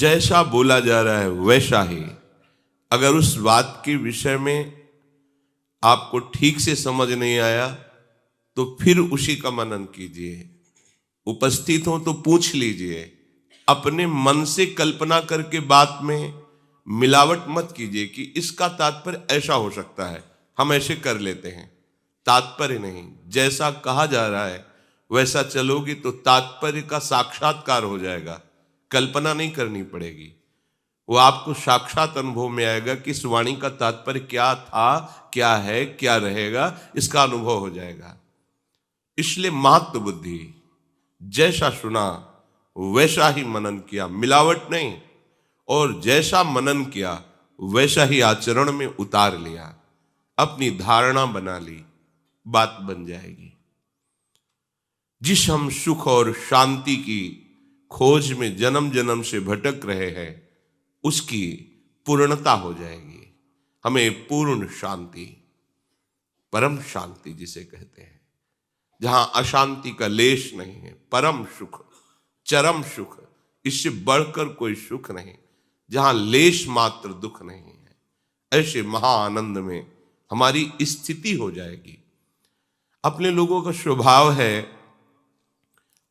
जैसा बोला जा रहा है वैसा ही, अगर उस बात के विषय में आपको ठीक से समझ नहीं आया तो फिर उसी का मनन कीजिए। उपस्थित हो तो पूछ लीजिए, अपने मन से कल्पना करके बात में मिलावट मत कीजिए कि इसका तात्पर्य ऐसा हो सकता है, हम ऐसे कर लेते हैं। तात्पर्य नहीं, जैसा कहा जा रहा है वैसा चलोगी तो तात्पर्य का साक्षात्कार हो जाएगा, कल्पना नहीं करनी पड़ेगी। वो आपको साक्षात अनुभव में आएगा कि इस वाणी का तात्पर्य क्या था, क्या है, क्या रहेगा, इसका अनुभव हो जाएगा। इसलिए महत्व बुद्धि, जैसा सुना वैसा ही मनन किया, मिलावट नहीं, और जैसा मनन किया वैसा ही आचरण में उतार लिया, अपनी धारणा बना ली, बात बन जाएगी। जिस हम सुख और शांति की खोज में जन्म जन्म से भटक रहे हैं उसकी पूर्णता हो जाएगी। हमें पूर्ण शांति, परम शांति जिसे कहते हैं, जहां अशांति का लेश नहीं है, परम सुख, चरम सुख, इससे बढ़कर कोई सुख नहीं, जहां लेश मात्र दुख नहीं है, ऐसे महाआनंद में हमारी स्थिति हो जाएगी। अपने लोगों का स्वभाव है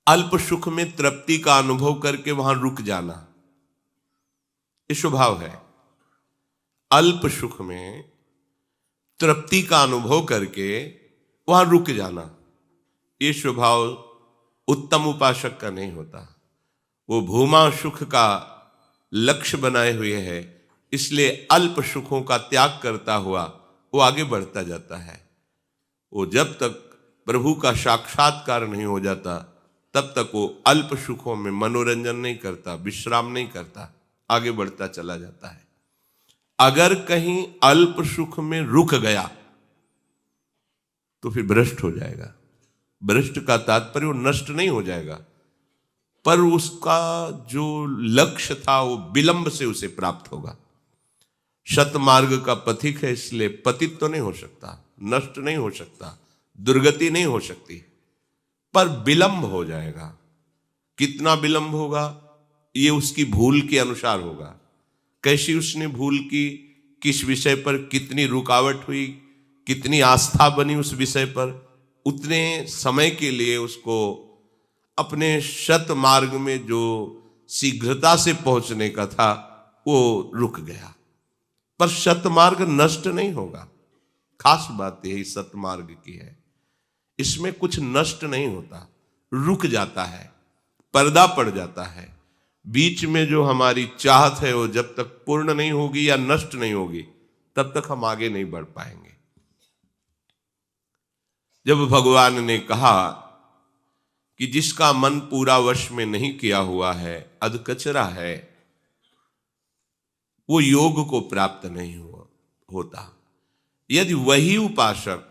अल्प सुख में तृप्ति का अनुभव करके वहां रुक जाना, ये स्वभाव है। अल्प सुख में तृप्ति का अनुभव करके वहां रुक जाना, ये स्वभाव उत्तम उपासक का नहीं होता। वो भूमा सुख का लक्ष्य बनाए हुए है, इसलिए अल्प सुखों का त्याग करता हुआ वो आगे बढ़ता जाता है। वो जब तक प्रभु का साक्षात्कार नहीं हो जाता तब तक वो अल्प सुखों में मनोरंजन नहीं करता, विश्राम नहीं करता, आगे बढ़ता चला जाता है। अगर कहीं अल्प सुख में रुक गया तो फिर भ्रष्ट हो जाएगा। भ्रष्ट का तात्पर्य वो नष्ट नहीं हो जाएगा, पर उसका जो लक्ष्य था वो विलंब से उसे प्राप्त होगा। सतमार्ग का पथिक है, इसलिए पतित तो नहीं हो सकता, नष्ट नहीं हो सकता, दुर्गति नहीं हो सकती, पर विलंब हो जाएगा। कितना विलंब होगा ये उसकी भूल के अनुसार होगा। कैसी उसने भूल की, किस विषय पर कितनी रुकावट हुई, कितनी आस्था बनी उस विषय पर, उतने समय के लिए उसको अपने सत मार्ग में जो शीघ्रता से पहुंचने का था वो रुक गया। पर सतमार्ग नष्ट नहीं होगा, खास बात यही सतमार्ग की है, इसमें कुछ नष्ट नहीं होता, रुक जाता है, पर्दा पड़ जाता है। बीच में जो हमारी चाहत है वो जब तक पूर्ण नहीं होगी या नष्ट नहीं होगी तब तक हम आगे नहीं बढ़ पाएंगे। जब भगवान ने कहा कि जिसका मन पूरा वश में नहीं किया हुआ है अधकचरा है, वो योग को प्राप्त नहीं होता। यदि वही उपासक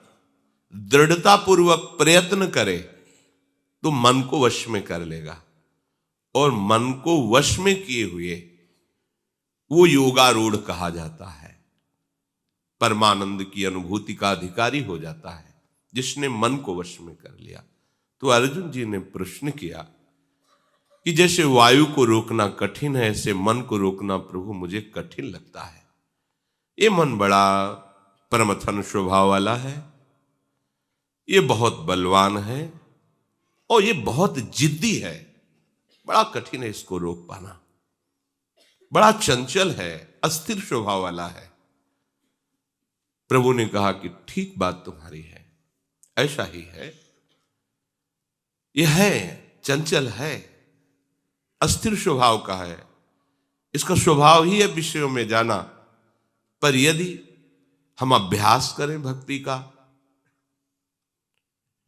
दृढ़ता पूर्वक प्रयत्न करे तो मन को वश में कर लेगा, और मन को वश में किए हुए वो योगारूढ़ कहा जाता है, परमानंद की अनुभूति का अधिकारी हो जाता है जिसने मन को वश में कर लिया। तो अर्जुन जी ने प्रश्न किया कि जैसे वायु को रोकना कठिन है ऐसे मन को रोकना प्रभु मुझे कठिन लगता है। ये मन बड़ा परमथन स्वभाव वाला है, ये बहुत बलवान है और ये बहुत जिद्दी है, बड़ा कठिन है इसको रोक पाना, बड़ा चंचल है, अस्थिर स्वभाव वाला है। प्रभु ने कहा कि ठीक बात तुम्हारी है, ऐसा ही है, यह है, चंचल है, अस्थिर स्वभाव का है, इसका स्वभाव ही है विषयों में जाना। पर यदि हम अभ्यास करें भक्ति का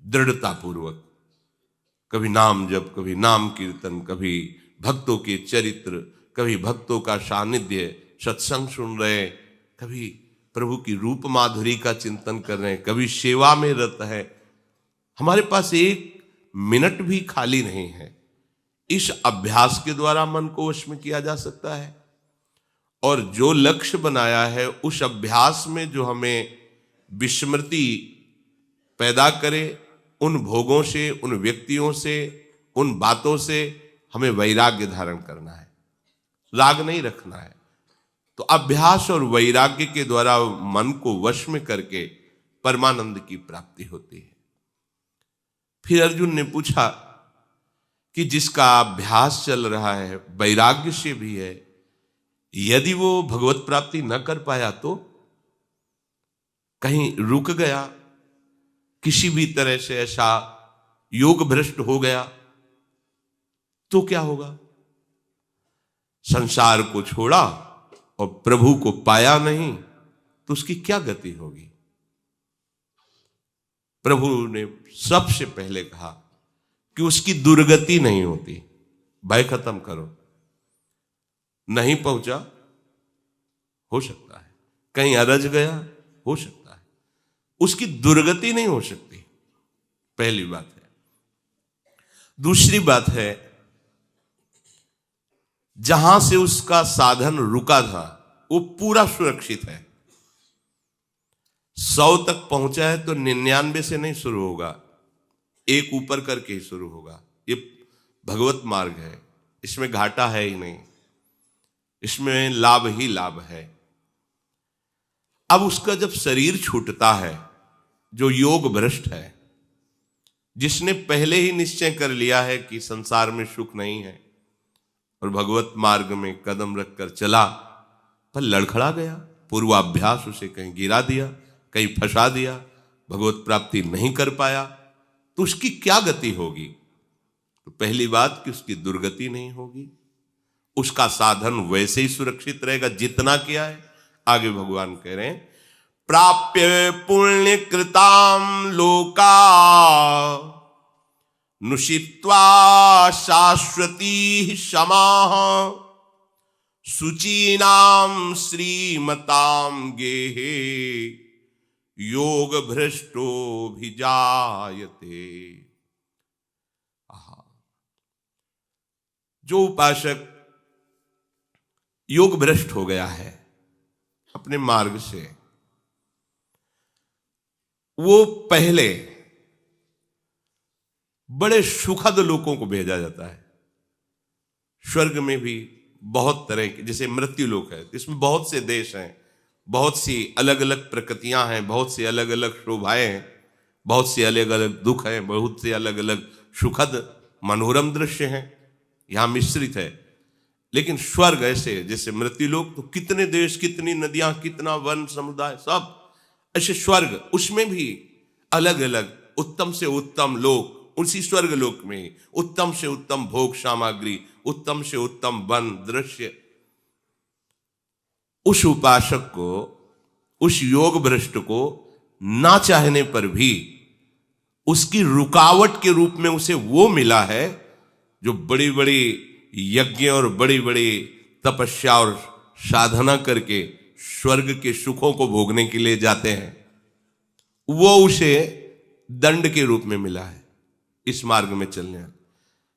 दृढ़ता पूर्वक, कभी नाम जप, कभी नाम कीर्तन, कभी भक्तों के चरित्र, कभी भक्तों का सानिध्य, सत्संग सुन रहे, कभी प्रभु की रूप माधुरी का चिंतन कर रहे हैं, कभी सेवा में रत है, हमारे पास एक मिनट भी खाली नहीं है। इस अभ्यास के द्वारा मन को वश में किया जा सकता है, और जो लक्ष्य बनाया है उस अभ्यास में जो हमें विस्मृति पैदा करे, उन भोगों से, उन व्यक्तियों से, उन बातों से हमें वैराग्य धारण करना है। राग नहीं रखना है। तो अभ्यास और वैराग्य के द्वारा मन को वश में करके परमानंद की प्राप्ति होती है। फिर अर्जुन ने पूछा कि जिसका अभ्यास चल रहा है, वैराग्य से भी है, यदि वो भगवत प्राप्ति न कर पाया तो, कहीं रुक गया, किसी भी तरह से ऐसा योग भ्रष्ट हो गया, तो क्या होगा? संसार को छोड़ा और प्रभु को पाया नहीं तो उसकी क्या गति होगी? प्रभु ने सबसे पहले कहा कि उसकी दुर्गति नहीं होती। भय खत्म करो। नहीं पहुंचा, हो सकता है कहीं अरज गया, हो सकता है, उसकी दुर्गति नहीं हो सकती। पहली बात है। दूसरी बात है, जहां से उसका साधन रुका था वो पूरा सुरक्षित है। 100 तक पहुंचा है तो 99 से नहीं शुरू होगा, एक ऊपर करके ही शुरू होगा। ये भगवत मार्ग है, इसमें घाटा है ही नहीं, इसमें लाभ ही लाभ है। अब उसका जब शरीर छूटता है, जो योग भ्रष्ट है, जिसने पहले ही निश्चय कर लिया है कि संसार में सुख नहीं है और भगवत मार्ग में कदम रखकर चला, पर लड़खड़ा गया, पूर्वाभ्यास उसे कहीं गिरा दिया, कहीं फंसा दिया, भगवत प्राप्ति नहीं कर पाया, तो उसकी क्या गति होगी? तो पहली बात कि उसकी दुर्गति नहीं होगी, उसका साधन वैसे ही सुरक्षित रहेगा जितना किया है। आगे भगवान कह रहे हैं, प्राप्य पुण्य कृताम लोका नुषित्वा शाश्वती समाः शुचीनाम श्रीमताम गेहे योग भ्रष्टो भी जायते। जो उपासक योग भ्रष्ट हो गया है अपने मार्ग से, वो पहले बड़े सुखद लोकों को भेजा जाता है। स्वर्ग में भी बहुत तरह के, जैसे मृत्यु लोक है, इसमें बहुत से देश हैं, बहुत सी अलग अलग प्रकृतियां हैं, बहुत सी अलग अलग शोभाएं हैं, बहुत से अलग अलग दुख हैं, बहुत से अलग अलग सुखद मनोरम दृश्य हैं, यहां मिश्रित है। लेकिन स्वर्ग ऐसे, जैसे मृत्यु लोक तो कितने देश, कितनी नदियां, कितना वन समुदाय, सब ऐसे स्वर्ग, उसमें भी अलग अलग उत्तम से उत्तम लोक, उसी स्वर्ग लोक में उत्तम से उत्तम भोग सामग्री, उत्तम से उत्तम वन दृश्य। उस उपासक को, उस योग भ्रष्ट को ना चाहने पर भी उसकी रुकावट के रूप में उसे वो मिला है जो बड़ी बड़ी यज्ञ और बड़ी बड़ी तपस्या और साधना करके स्वर्ग के सुखों को भोगने के लिए जाते हैं, वो उसे दंड के रूप में मिला है इस मार्ग में चलने।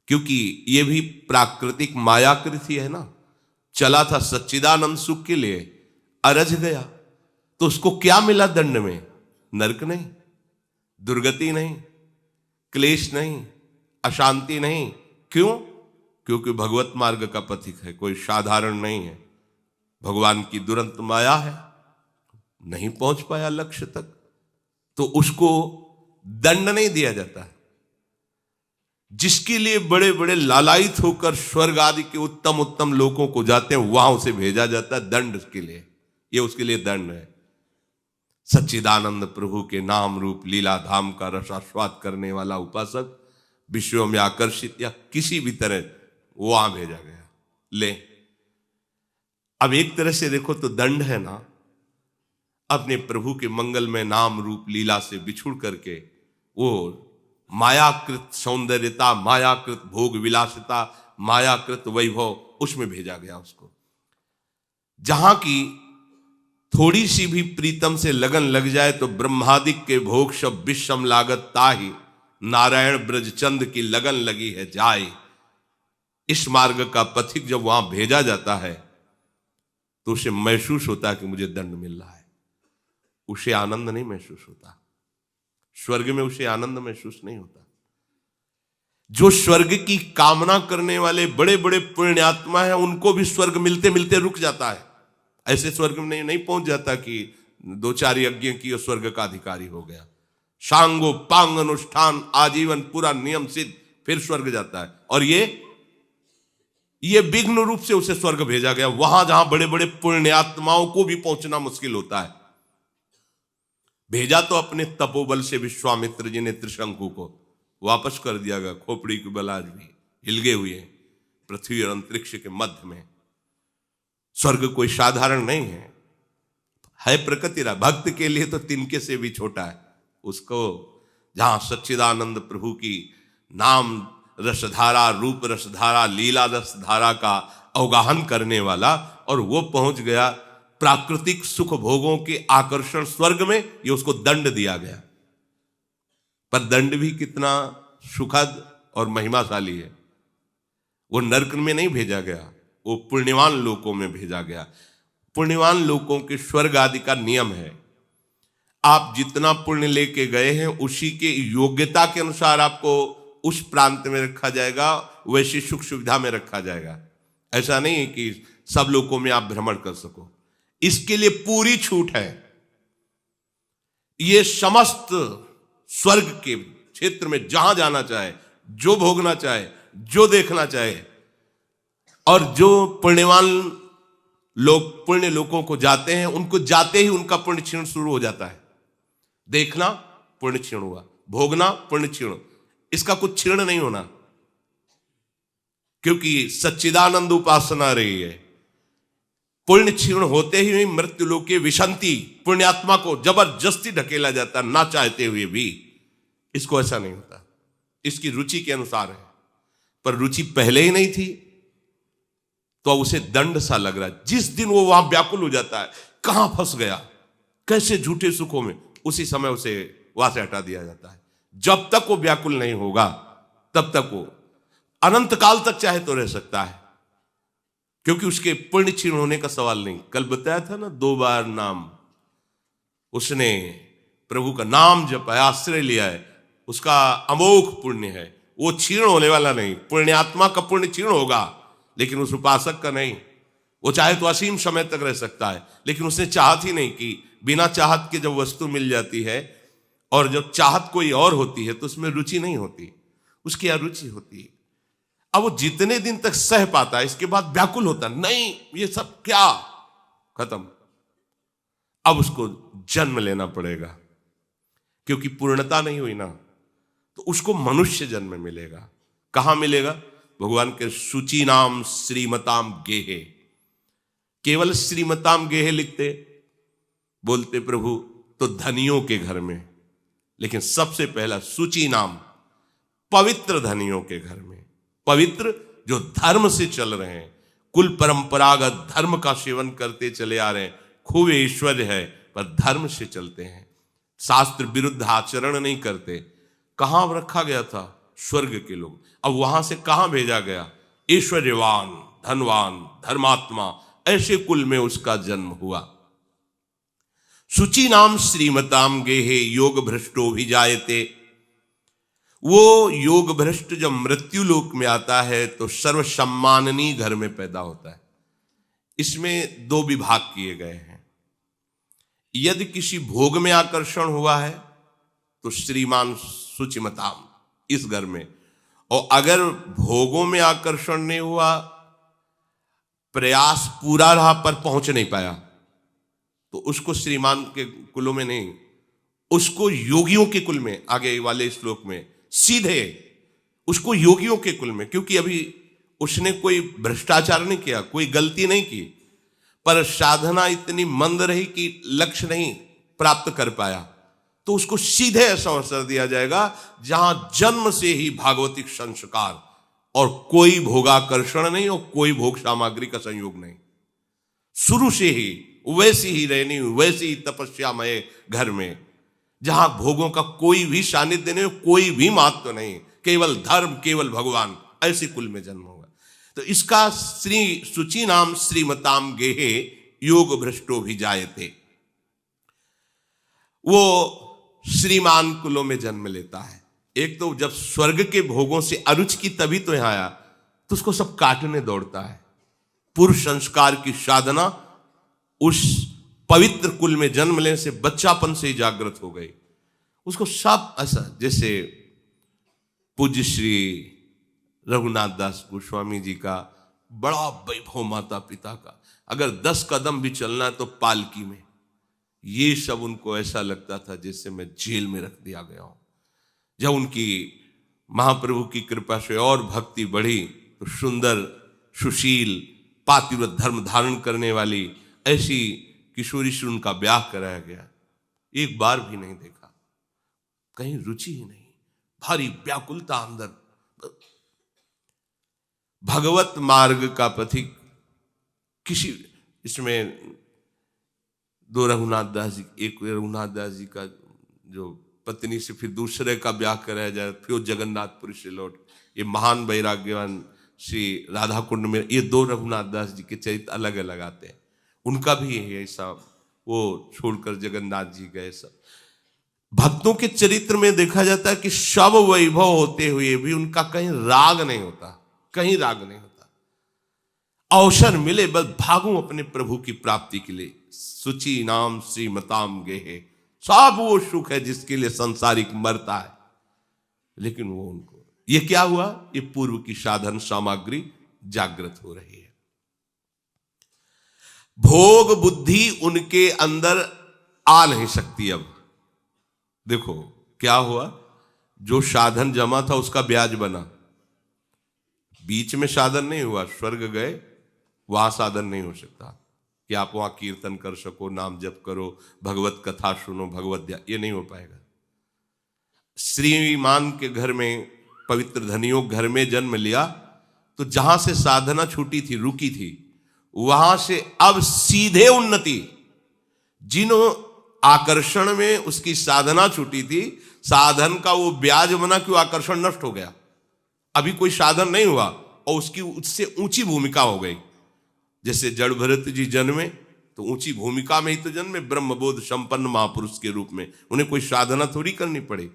क्योंकि ये भी प्राकृतिक मायाकृति है ना, चला था सच्चिदानंद सुख के लिए, अरज गया, तो उसको क्या मिला दंड में? नरक नहीं, दुर्गति नहीं, क्लेश नहीं, अशांति नहीं। क्यों? क्योंकि भगवत मार्ग का पथिक है, कोई साधारण नहीं है, भगवान की दुरंत माया है, नहीं पहुंच पाया लक्ष्य तक, तो उसको दंड नहीं दिया जाता है। जिसके लिए बड़े बड़े लालायित होकर स्वर्ग आदि के उत्तम उत्तम लोकों को जाते हैं, वहां उसे भेजा जाता है दंड के लिए। ये उसके लिए दंड है। सच्चिदानंद प्रभु के नाम रूप लीला धाम का रसास्वाद करने वाला उपासक विश्व में आकर्षित या किसी भी तरह वहां भेजा गया। ले, अब एक तरह से देखो तो दंड है ना, अपने प्रभु के मंगल में नाम रूप लीला से बिछुड़ करके वो मायाकृत सौंदर्यता, मायाकृत भोग विलासिता, मायाकृत वैभव, उसमें भेजा गया उसको। जहां की थोड़ी सी भी प्रीतम से लगन लग जाए तो ब्रह्मादिक के भोग सब विषम लागत ताहि, नारायण ब्रजचंद की लगन लगी है जाए। इस मार्ग का पथिक जब वहां भेजा जाता है तो उसे महसूस होता है कि मुझे दंड मिल रहा है, उसे आनंद नहीं महसूस होता। स्वर्ग में उसे आनंद महसूस नहीं होता। जो स्वर्ग की कामना करने वाले बड़े बड़े पुण्यात्मा हैं, उनको भी स्वर्ग मिलते मिलते रुक जाता है। ऐसे स्वर्ग में नहीं पहुंच जाता कि 2-4 यज्ञ की और स्वर्ग का अधिकारी हो गया। सांगो पांग अनुष्ठान आजीवन पूरा नियम सिद्ध, फिर स्वर्ग जाता है। और ये विघ्न रूप से उसे स्वर्ग भेजा गया, वहां जहां बड़े बड़े पुण्यात्माओं को भी पहुंचना मुश्किल होता है। भेजा तो अपने तपोबल से विश्वामित्र जी ने त्रिशंकु को, वापस कर दिया गया। खोपड़ी के बल आज भी हिलगे हुए हैं पृथ्वी और अंतरिक्ष के मध्य में। स्वर्ग कोई साधारण नहीं है प्रकृति रा। भक्त के लिए तो तिनके से भी छोटा है। उसको जहां सच्चिदानंद प्रभु की नाम रसधारा, रूप रसधारा, लीला रसधारा का अवगाहन करने वाला, और वो पहुंच गया प्राकृतिक सुख भोगों के आकर्षण स्वर्ग में, ये उसको दंड दिया गया। पर दंड भी कितना सुखद और महिमाशाली है। वो नरक में नहीं भेजा गया, वो पुण्यवान लोकों में भेजा गया। पुण्यवान लोकों के स्वर्ग आदि का नियम है, आप जितना पुण्य लेके गए हैं उसी के योग्यता के अनुसार आपको उस प्रांत में रखा जाएगा, वैसी सुख सुविधा में रखा जाएगा। ऐसा नहीं है कि सब लोगों में आप भ्रमण कर सको, इसके लिए पूरी छूट है। ये समस्त स्वर्ग के क्षेत्र में जहां जाना चाहे, जो भोगना चाहे, जो देखना चाहे, और जो पुण्यवान लोग पुण्य लोगों को जाते हैं, उनको जाते ही उनका पुण्य क्षीण शुरू हो जाता है। देखना पुण्य क्षीण हुआ, भोगना पुण्य क्षीण, इसका कुछ क्षीण नहीं होना, क्योंकि सच्चिदानंद उपासना रही है। पुण्य क्षीण होते ही मृत्यु लोक के विशंति, पुण्यात्मा को जबरदस्ती ढकेला जाता ना चाहते हुए भी। इसको ऐसा नहीं होता, इसकी रुचि के अनुसार है। पर रुचि पहले ही नहीं थी तो अब उसे दंड सा लग रहा है। जिस दिन वो वहां व्याकुल हो जाता है, कहां फंस गया, कैसे झूठे सुखों में, उसी समय उसे वहां से हटा दिया जाता है। जब तक वो व्याकुल नहीं होगा तब तक वो अनंत काल तक चाहे तो रह सकता है, क्योंकि उसके पुण्य क्षीण होने का सवाल नहीं। कल बताया था ना, 2 बार नाम उसने प्रभु का नाम जपाया, आश्रय लिया है, उसका अमोघ पुण्य है, वो क्षीण होने वाला नहीं। पुण्यात्मा का पुण्य क्षीण होगा, लेकिन उस उपासक का नहीं। वो चाहे तो असीम समय तक रह सकता है, लेकिन उसने चाहत ही नहीं की। बिना चाहत के जब वस्तु मिल जाती है और जब चाहत कोई और होती है तो उसमें रुचि नहीं होती, उसकी अरुचि होती है। अब वो जितने दिन तक सह पाता है, इसके बाद व्याकुल होता नहीं, ये सब क्या, खत्म। अब उसको जन्म लेना पड़ेगा, क्योंकि पूर्णता नहीं हुई ना, तो उसको मनुष्य जन्म मिलेगा। कहां मिलेगा? भगवान के सूची नाम श्रीमताम गेहे। केवल श्रीमताम गेहे लिखते बोलते प्रभु तो धनियों के घर में, लेकिन सबसे पहला सूची नाम पवित्र धनियों के घर में। पवित्र जो धर्म से चल रहे हैं, कुल परंपरागत धर्म का सेवन करते चले आ रहे हैं, खूब ऐश्वर्य है पर धर्म से चलते हैं, शास्त्र विरुद्ध आचरण नहीं करते। कहां रखा गया था? स्वर्ग के लोग। अब वहां से कहां भेजा गया? ऐश्वर्यवान, धनवान, धर्मात्मा, ऐसे कुल में उसका जन्म हुआ। शुचि नाम श्रीमताम गेहे योग भ्रष्टो भी जायते। वो योग भ्रष्ट जब मृत्यु लोक में आता है तो सर्वसम्माननीय घर में पैदा होता है। इसमें 2 विभाग किए गए हैं। यदि किसी भोग में आकर्षण हुआ है तो श्रीमान शुचिमताम, इस घर में, और अगर भोगों में आकर्षण नहीं हुआ, प्रयास पूरा रहा पर पहुंच नहीं पाया, तो उसको श्रीमान के कुलों में नहीं, उसको योगियों के कुल में, आगे वाले श्लोक में सीधे उसको योगियों के कुल में, क्योंकि अभी उसने कोई भ्रष्टाचार नहीं किया, कोई गलती नहीं की, पर साधना इतनी मंद रही कि लक्ष्य नहीं प्राप्त कर पाया, तो उसको सीधे ऐसा अवसर दिया जाएगा जहां जन्म से ही भागवतिक संस्कार और कोई भोगाकर्षण नहीं और कोई भोग सामग्री का संयोग नहीं, शुरू से ही वैसी ही रहनी, वैसी ही तपस्यामय घर में, जहां भोगों का कोई भी सानिध्य नहीं, कोई भी महत्व नहीं, केवल धर्म, केवल भगवान, ऐसे कुल में जन्म होगा। तो इसका श्री शुचि नाम श्रीमताम गेहे योग भ्रष्टो भी जायते। वो श्रीमान कुलों में जन्म लेता है। एक तो जब स्वर्ग के भोगों से अरुचि की तभी तो यहां आया, तो उसको सब काटने दौड़ता है। पूर्व संस्कार की साधना उस पवित्र कुल में जन्म लेने से बच्चापन से ही जागृत हो गई। उसको सब ऐसा, जैसे पूज्य श्री रघुनाथ दास गोस्वामी जी का बड़ा वैभव माता पिता का, अगर 10 कदम भी चलना है तो पालकी में, ये सब उनको ऐसा लगता था जैसे मैं जेल में रख दिया गया हूं। जब उनकी महाप्रभु की कृपा से और भक्ति बढ़ी तो सुंदर, सुशील, पातिव्रत धर्म धारण करने वाली ऐसी किशोरी से उनका ब्याह कराया गया। एक बार भी नहीं देखा, कहीं रुचि ही नहीं, भारी व्याकुलता अंदर। भगवत मार्ग का पथिक किसी, इसमें दो रघुनाथ दास जी, एक रघुनाथ दास जी का जो पत्नी से फिर दूसरे का ब्याह कराया जाए, फिर जगन्नाथपुरी से लौट, ये महान वैराग्यवान श्री राधा कुंड में, ये दो रघुनाथ दास जी के चरित्र अलग अलग आते हैं। उनका भी यही ऐसा, वो छोड़कर जगन्नाथ जी गए। सब भक्तों के चरित्र में देखा जाता है कि सब वैभव होते हुए भी उनका कहीं राग नहीं होता, कहीं राग नहीं होता। अवसर मिले बस भागूं अपने प्रभु की प्राप्ति के लिए। सुचि नाम श्रीमताम गेहे, सब वो सुख है जिसके लिए संसारिक मरता है। लेकिन वो उनको, ये क्या हुआ, ये पूर्व की साधन सामग्री जागृत हो रही है। भोग बुद्धि उनके अंदर आ नहीं सकती। अब देखो क्या हुआ, जो साधन जमा था उसका ब्याज बना, बीच में साधन नहीं हुआ। स्वर्ग गए, वहां साधन नहीं हो सकता कि आप वहां कीर्तन कर सको, नाम जप करो, भगवत कथा सुनो, भगवत ध्यान, ये नहीं हो पाएगा। श्रीमान के घर में, पवित्र धनियों घर में जन्म लिया, तो जहां से साधना छूटी थी, रुकी थी, वहां से अब सीधे उन्नति। जिन्हों आकर्षण में उसकी साधना छूटी थी, साधन का वो ब्याज बना कि आकर्षण नष्ट हो गया, अभी कोई साधन नहीं हुआ और उसकी उससे ऊंची भूमिका हो गई। जैसे जड़ भरत जी जन्मे तो ऊंची भूमिका में ही तो जन्मे, ब्रह्मबोध संपन्न महापुरुष के रूप में, उन्हें कोई साधना थोड़ी करनी पड़ी।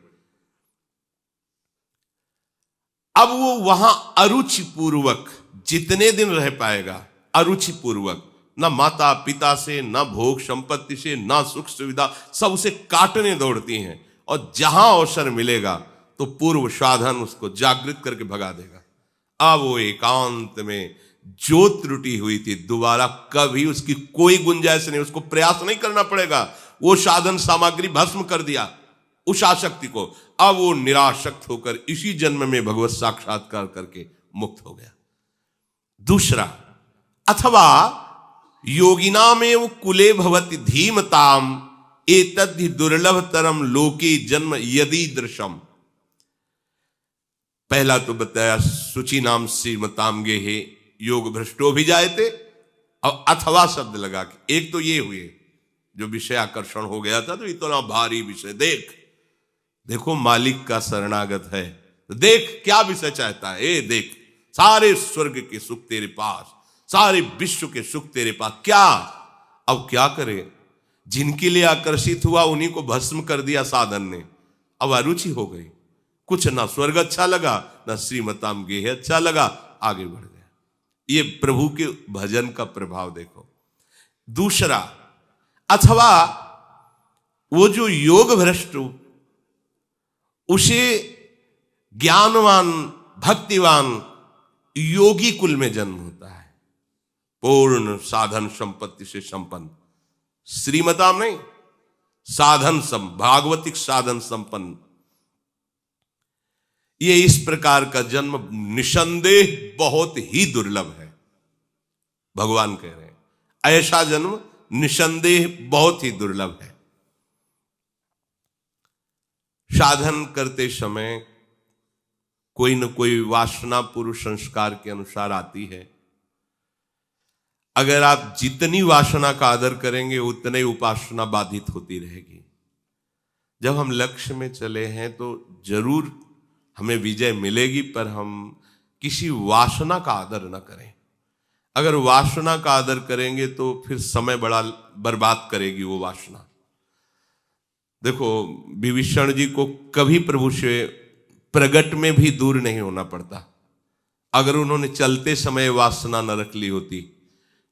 अब वो वहां अरुचि पूर्वक जितने दिन रह पाएगा, अरुचि पूर्वक, ना माता पिता से, ना भोग संपत्ति से, ना सुख सुविधा, सब उसे काटने दौड़ती हैं। और जहां अवसर मिलेगा तो पूर्व साधन उसको जागृत करके भगा देगा। अब वो एकांत में जो त्रुटि हुई थी दोबारा कभी उसकी कोई गुंजाइश नहीं, उसको प्रयास नहीं करना पड़ेगा। वो साधन सामग्री भस्म कर दिया उस आसक्ति को। अब वो निरासक्त होकर इसी जन्म में भगवत साक्षात्कार करके मुक्त हो गया। दूसरा, अथवा योगिनामेव कुले भवति धीमताम एतद्धि दुर्लभतरम लोके जन्म यदि दृशम। पहला तो बताया सुचि नाम श्रीमताम गेहे योग भ्रष्टो भी जायते, और अथवा शब्द लगा के, एक तो ये हुए जो विषय आकर्षण हो गया था, तो इतना भारी विषय, देखो मालिक का शरणागत है, तो देख क्या विषय चाहता है, ए देख सारे स्वर्ग के सुख तेरे पास, सारे विश्व के सुख तेरे पास, क्या अब क्या करे। जिनके लिए आकर्षित हुआ उन्हीं को भस्म कर दिया साधन ने। अब अरुचि हो गई, कुछ ना स्वर्ग अच्छा लगा, ना श्रीमताम गेह अच्छा लगा, आगे बढ़ गया। ये प्रभु के भजन का प्रभाव देखो। दूसरा, अथवा वो जो योग भ्रष्ट, उसे ज्ञानवान भक्तिवान योगी कुल में जन्म होता है, पूर्ण साधन संपत्ति से संपन्न, श्रीमताम नहीं, साधन भागवतिक साधन संपन्न। ये इस प्रकार का जन्म निसंदेह बहुत ही दुर्लभ है। भगवान कह रहे हैं ऐसा जन्म निसंदेह बहुत ही दुर्लभ है। साधन करते समय कोई न कोई वासना पूर्व संस्कार के अनुसार आती है। अगर आप जितनी वासना का आदर करेंगे उतने उपासना बाधित होती रहेगी। जब हम लक्ष्य में चले हैं तो जरूर हमें विजय मिलेगी, पर हम किसी वासना का आदर न करें। अगर वासना का आदर करेंगे तो फिर समय बड़ा बर्बाद करेगी वो वासना। देखो विभीषण जी को कभी प्रभु से प्रगट में भी दूर नहीं होना पड़ता। अगर उन्होंने चलते समय वासना न रख ली होती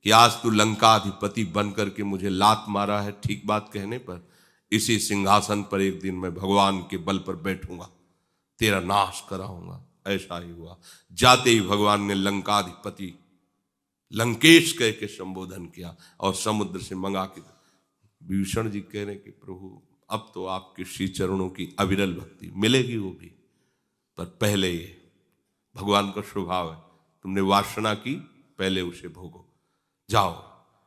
कि आज तू लंकाधिपति बन करके मुझे लात मारा है ठीक बात कहने पर, इसी सिंहासन पर एक दिन मैं भगवान के बल पर बैठूंगा, तेरा नाश कराऊंगा, ऐसा ही हुआ। जाते ही भगवान ने लंकाधिपति लंकेश कह के संबोधन किया और समुद्र से मंगा के। विभीषण जी कह रहे कि प्रभु अब तो आपके श्री चरणों की अविरल भक्ति मिलेगी, वो भी, पर पहले ये भगवान का स्वभाव है, तुमने वासना की, पहले उसे भोगो। जाओ,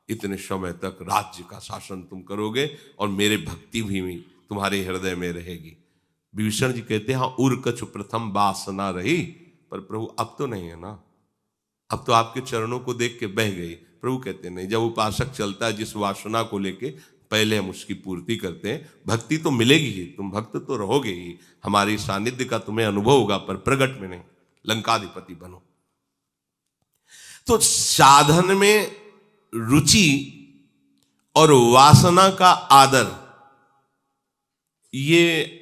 इतने समय तक राज्य का शासन तुम करोगे और मेरे भक्ति भी तुम्हारे हृदय में रहेगी। विभीषण जी कहते हैं हाँ, उर्कछ प्रथम वासना रही, पर प्रभु अब तो नहीं है ना, अब तो आपके चरणों को देख के बह गई। प्रभु कहते नहीं, जब उपासक चलता है जिस वासना को लेके, पहले हम उसकी पूर्ति करते हैं। भक्ति तो मिलेगी ही, तुम भक्त तो रहोगे ही, हमारी सानिध्य का तुम्हें अनुभव होगा, पर प्रगट में नहीं। लंकाधिपति बनो। तो साधन में रुचि और वासना का आदर, ये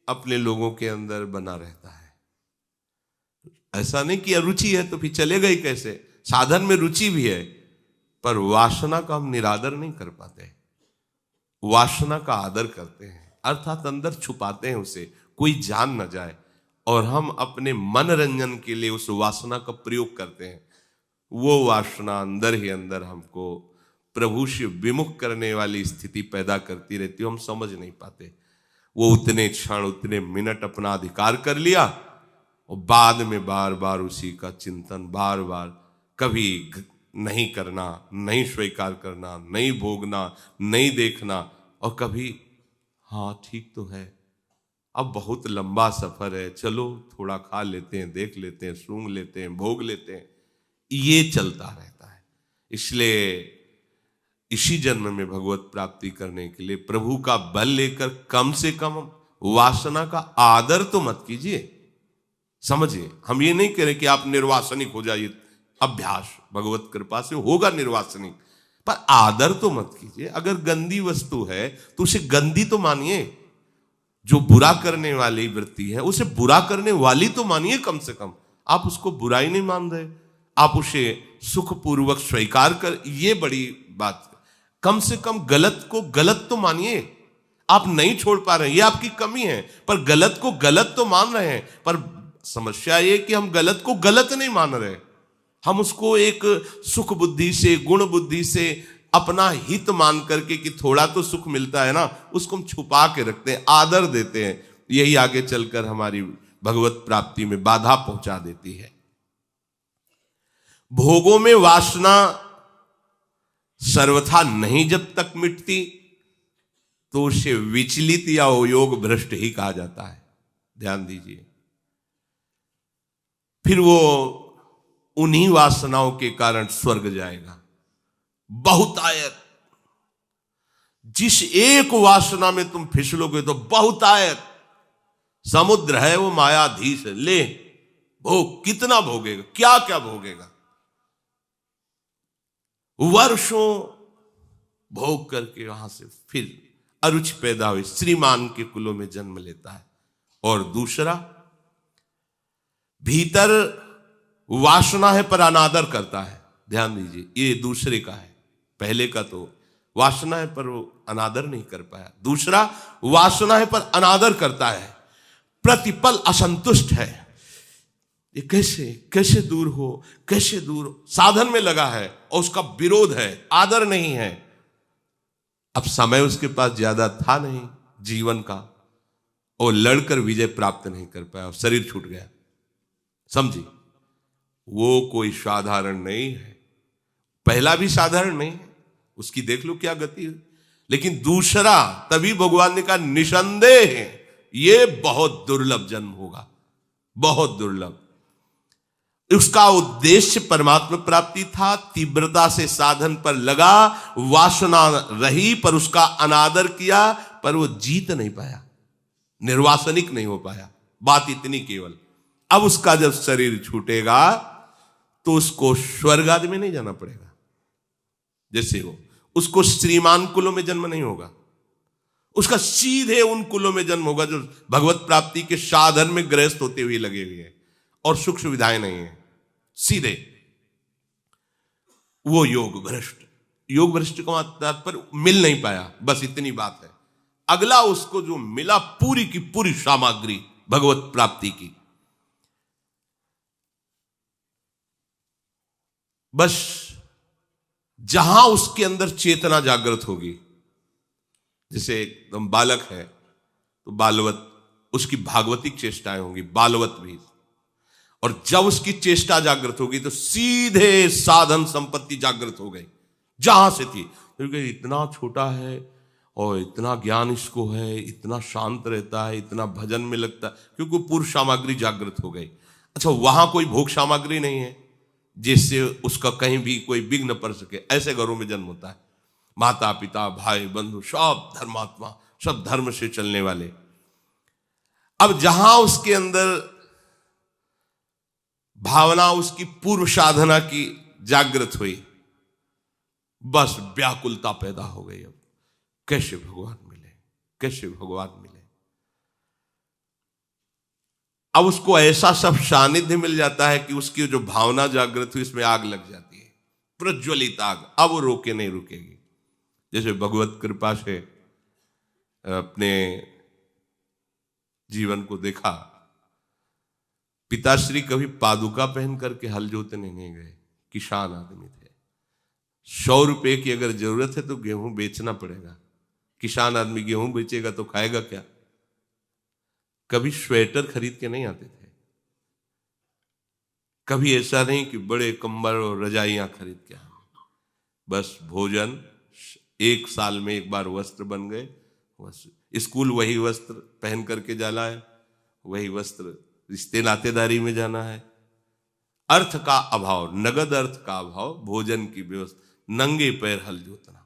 अपने लोगों के अंदर बना रहता है। ऐसा नहीं कि रुचि है तो फिर चलेगा ही कैसे, साधन में रुचि भी है, पर वासना का हम निरादर नहीं कर पाते, वासना का आदर करते हैं, अर्थात अंदर छुपाते हैं उसे, कोई जान न जाए, और हम अपने मनोरंजन के लिए उस वासना का प्रयोग करते हैं। वो वासना अंदर ही अंदर हमको प्रभु से विमुख करने वाली स्थिति पैदा करती रहती है, हम समझ नहीं पाते। वो उतने क्षण, उतने मिनट अपना अधिकार कर लिया और बाद में बार बार उसी का चिंतन, बार बार कभी नहीं करना, नहीं स्वीकार करना, नहीं भोगना, नहीं देखना, और कभी हाँ ठीक तो है, अब बहुत लंबा सफर है, चलो थोड़ा खा लेते हैं, देख लेते हैं, सूंघ लेते हैं, भोग लेते हैं, ये चलता रहता है। इसलिए इसी जन्म में भगवत प्राप्ति करने के लिए प्रभु का बल लेकर कम से कम वासना का आदर तो मत कीजिए। समझिए, हम ये नहीं कह रहे कि आप निर्वासनिक हो जाइए, अभ्यास भगवत कृपा से होगा निर्वासनिक, पर आदर तो मत कीजिए। अगर गंदी वस्तु है तो उसे गंदी तो मानिए, जो बुरा करने वाली वृत्ति है उसे बुरा करने वाली तो मानिए। कम से कम आप उसको बुराई नहीं मान रहे, आप उसे सुखपूर्वक स्वीकार कर, ये बड़ी बात। कम से कम गलत को गलत तो मानिए। आप नहीं छोड़ पा रहे हैं, ये आपकी कमी है, पर गलत को गलत तो मान रहे हैं। पर समस्या ये कि हम गलत को गलत नहीं मान रहे, हम उसको एक सुख बुद्धि से, गुण बुद्धि से, अपना हित मान करके कि थोड़ा तो सुख मिलता है ना, उसको हम छुपा के रखते हैं, आदर देते हैं। यही आगे चलकर हमारी भगवत प्राप्ति में बाधा पहुंचा देती है। भोगों में वासना सर्वथा नहीं जब तक मिटती तो उसे विचलित या योग भ्रष्ट ही कहा जाता है। ध्यान दीजिए, फिर वो उन्हीं वासनाओं के कारण स्वर्ग जाएगा। बहुतायत, जिस एक वासना में तुम फिसलोगे तो बहुतायत समुद्र है, वो मायाधीश है, ले भोग, कितना भोगेगा, क्या क्या भोगेगा। वर्षों भोग करके वहां से फिर अरुचि पैदा हुई, श्रीमान के कुलों में जन्म लेता है। और दूसरा, भीतर वासना है पर अनादर करता है। ध्यान दीजिए, ये दूसरे का है। पहले का तो वासना है पर वो अनादर नहीं कर पाया, दूसरा वासना है पर अनादर करता है, प्रतिपल असंतुष्ट है। ये कैसे कैसे दूर हो, कैसे दूर हो, साधन में लगा है और उसका विरोध है, आदर नहीं है। अब समय उसके पास ज्यादा था नहीं जीवन का, और लड़कर विजय प्राप्त नहीं कर पाया और शरीर छूट गया। समझी, वो कोई साधारण नहीं है। पहला भी साधारण नहीं है, उसकी देख लो क्या गति है। लेकिन दूसरा, तभी भगवान ने कहा निसंदेह है ये बहुत दुर्लभ जन्म होगा, बहुत दुर्लभ। उसका उद्देश्य परमात्मा प्राप्ति था, तीव्रता से साधन पर लगा, वासना रही पर उसका अनादर किया, पर वो जीत नहीं पाया, निर्वासनिक नहीं हो पाया। बात इतनी केवल। अब उसका जब शरीर छूटेगा तो उसको स्वर्ग आदि में नहीं जाना पड़ेगा, जैसे हो उसको श्रीमान कुलों में जन्म नहीं होगा, उसका सीधे उन कुलों में जन्म होगा जो भगवत प्राप्ति के साधन में गृहस्थ होते हुए लगे हुए हैं और सुख सुविधाएं नहीं है। सीधे वो योग भ्रष्ट का तात्पर्य मिल नहीं पाया, बस इतनी बात है। अगला उसको जो मिला पूरी की पूरी सामग्री भगवत प्राप्ति की, बस जहां उसके अंदर चेतना जागृत होगी, जैसे एकदम बालक है तो बालवत उसकी भागवतिक चेष्टाएं होंगी, बालवत भी। और जब उसकी चेष्टा जागृत होगी तो सीधे साधन संपत्ति जागृत हो गई जहां से थी, क्योंकि इतना छोटा है और इतना ज्ञान इसको है, इतना शांत रहता है, इतना भजन में लगता है, क्योंकि पूर्व सामग्री जागृत हो गई। अच्छा, वहां कोई भोग सामग्री नहीं है जिससे उसका कहीं भी कोई विघ्न पड़ सके, ऐसे घरों में जन्म होता है। माता पिता भाई बंधु सब धर्मात्मा, सब धर्म से चलने वाले। अब जहां उसके अंदर भावना उसकी पूर्व साधना की जागृत हुई, बस व्याकुलता पैदा हो गई। अब कैसे भगवान मिले, कैसे भगवान मिले। अब उसको ऐसा सब सानिध्य मिल जाता है कि उसकी जो भावना जागृत हुई इसमें आग लग जाती है, प्रज्वलित आग। अब वो रोके नहीं रुकेगी। जैसे भगवत कृपा से अपने जीवन को देखा, पिताश्री कभी पादुका पहन करके हल जोतने नहीं गए, किसान आदमी थे। 100 रुपए की अगर जरूरत है तो गेहूं बेचना पड़ेगा। किसान आदमी गेहूं बेचेगा तो खाएगा क्या? कभी स्वेटर खरीद के नहीं आते थे, कभी ऐसा नहीं कि बड़े कंबल और रजाइयां खरीद के आए। बस भोजन, 1 साल में एक बार वस्त्र बन गए, स्कूल वही वस्त्र पहन करके जाना है, वही वस्त्र रिश्ते नातेदारी में जाना है। अर्थ का अभाव, नगद अर्थ का अभाव, भोजन की व्यवस्था, नंगे पैर हल जोतना।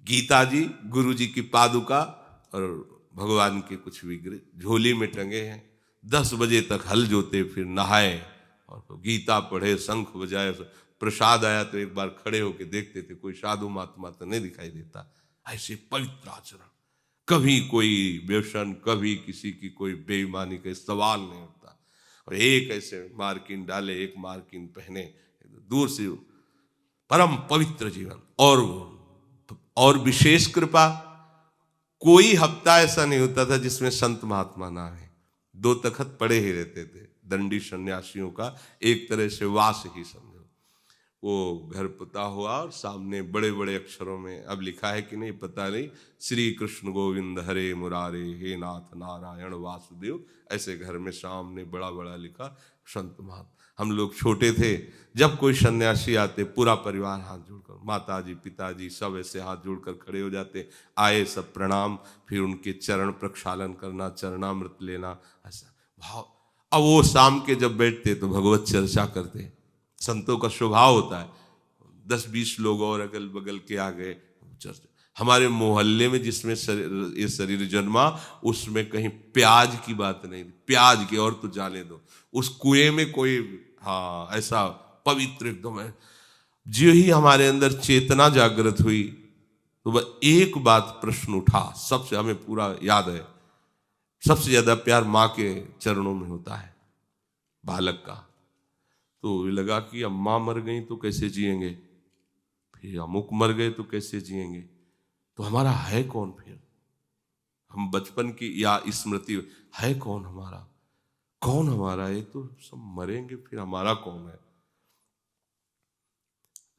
गीता जी, गुरु जी की पादुका और भगवान के कुछ विग्रह झोली में टंगे हैं। 10 बजे तक हल जोते, फिर नहाए और गीता पढ़े, शंख बजाए। प्रसाद आया तो एक बार खड़े होके देखते थे, कोई साधु महात्मा तो नहीं दिखाई देता। ऐसे पवित्र आचरण, कभी कोई व्यसन, कभी किसी की कोई बेईमानी का सवाल नहीं होता। और एक ऐसे मार्किन डाले, एक मार्किन पहने, दूर से परम पवित्र जीवन। और विशेष कृपा, कोई हफ्ता ऐसा नहीं होता था जिसमें संत महात्मा ना आए। 2 तखत पड़े ही रहते थे दंडी सन्यासियों का, एक तरह से वास ही समझो। वो घर पुता हुआ और सामने बड़े बड़े अक्षरों में, अब लिखा है कि नहीं पता नहीं, श्री कृष्ण गोविंद हरे मुरारे, हे नाथ नारायण वासुदेव, ऐसे घर में सामने बड़ा बड़ा लिखा संत महात्मा। हम लोग छोटे थे, जब कोई सन्यासी आते पूरा परिवार हाथ जोड़कर, माता जी पिताजी सब ऐसे हाथ जोड़कर खड़े हो जाते। आए सब प्रणाम, फिर उनके चरण प्रक्षालन करना, चरणामृत लेना, ऐसा भाव। अब वो शाम के जब बैठते तो भगवत चर्चा करते। संतों का स्वभाव होता है, 10-20 लोग और अगल बगल के आ गए, चर्चा। हमारे मोहल्ले में जिसमें ये शरीर जन्मा, उसमें कहीं प्याज की बात नहीं, प्याज की और तो जाने दो। उस कुएं में कोई, हाँ, ऐसा पवित्र एकदम है। जो ही हमारे अंदर चेतना जागृत हुई तो वह एक बात प्रश्न उठा, सबसे हमें पूरा याद है, सबसे ज्यादा प्यार माँ के चरणों में होता है बालक का। तो लगा कि अम्मा मर गई तो कैसे जिएंगे, फिर अमुक मर गए तो कैसे जिएंगे, तो हमारा है कौन? फिर हम बचपन की या स्मृति है कौन हमारा, कौन हमारा? ये तो सब मरेंगे, फिर हमारा कौन है?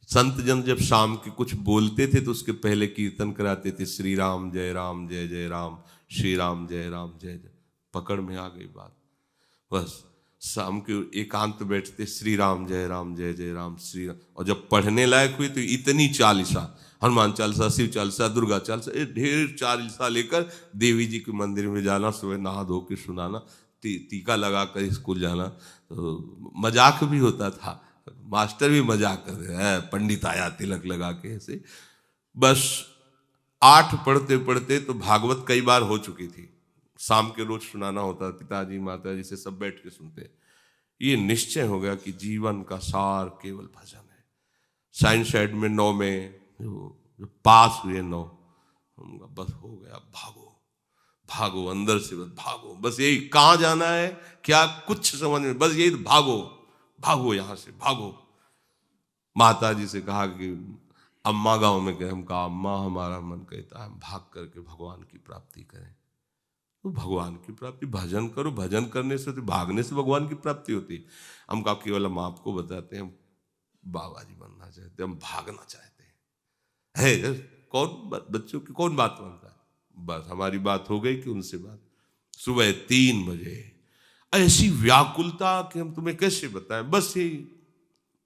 संत जन जब शाम के कुछ बोलते थे तो उसके पहले कीर्तन कराते थे, श्री राम जय जय राम, श्री राम जय जय। पकड़ में आ गई बात। बस शाम के एकांत बैठते, श्री राम जय जय राम, श्री राम। और जब पढ़ने लायक हुई तो इतनी चालीसा, हनुमान चालीसा, शिव चालीसा, दुर्गा चालीसा, ढेर चालीसा लेकर देवी जी के मंदिर में जाना, सुबह नहा धो के सुनाना, टीका लगा कर स्कूल जाना। तो मजाक भी होता था, मास्टर भी मजाक कर रहे हैं, पंडित आया तिलक लगा के ऐसे। बस 8 पढ़ते पढ़ते तो भागवत कई बार हो चुकी थी, शाम के रोज सुनाना होता, पिताजी माताजी से सब बैठ के सुनते। ये निश्चय हो गया कि जीवन का सार केवल भजन है। साइंस साइड में 9 में जो पास हुए 9, हम बस हो गया, भागो भागो, अंदर से बस भागो, बस यही, कहाँ जाना है क्या कुछ समझ में, बस यही, भागो भागो यहां से भागो। माता जी से कहा कि अम्मा गांव में गए, हम कहा अम्मा हमारा मन कहता है हम भाग करके भगवान की प्राप्ति करें। तो भगवान की प्राप्ति भजन करो, भजन करने से तो भागने से भगवान की प्राप्ति होती है। हम कहा केवल हम आपको बताते हैं, हम बाबा जी बनना चाहते हैं, हम भागना चाहते हैं। है कौन बच्चों की कौन बात मानता है? बस हमारी बात हो गई कि उनसे बात। सुबह 3 बजे ऐसी व्याकुलता कि हम तुम्हें कैसे बताएं, बस यही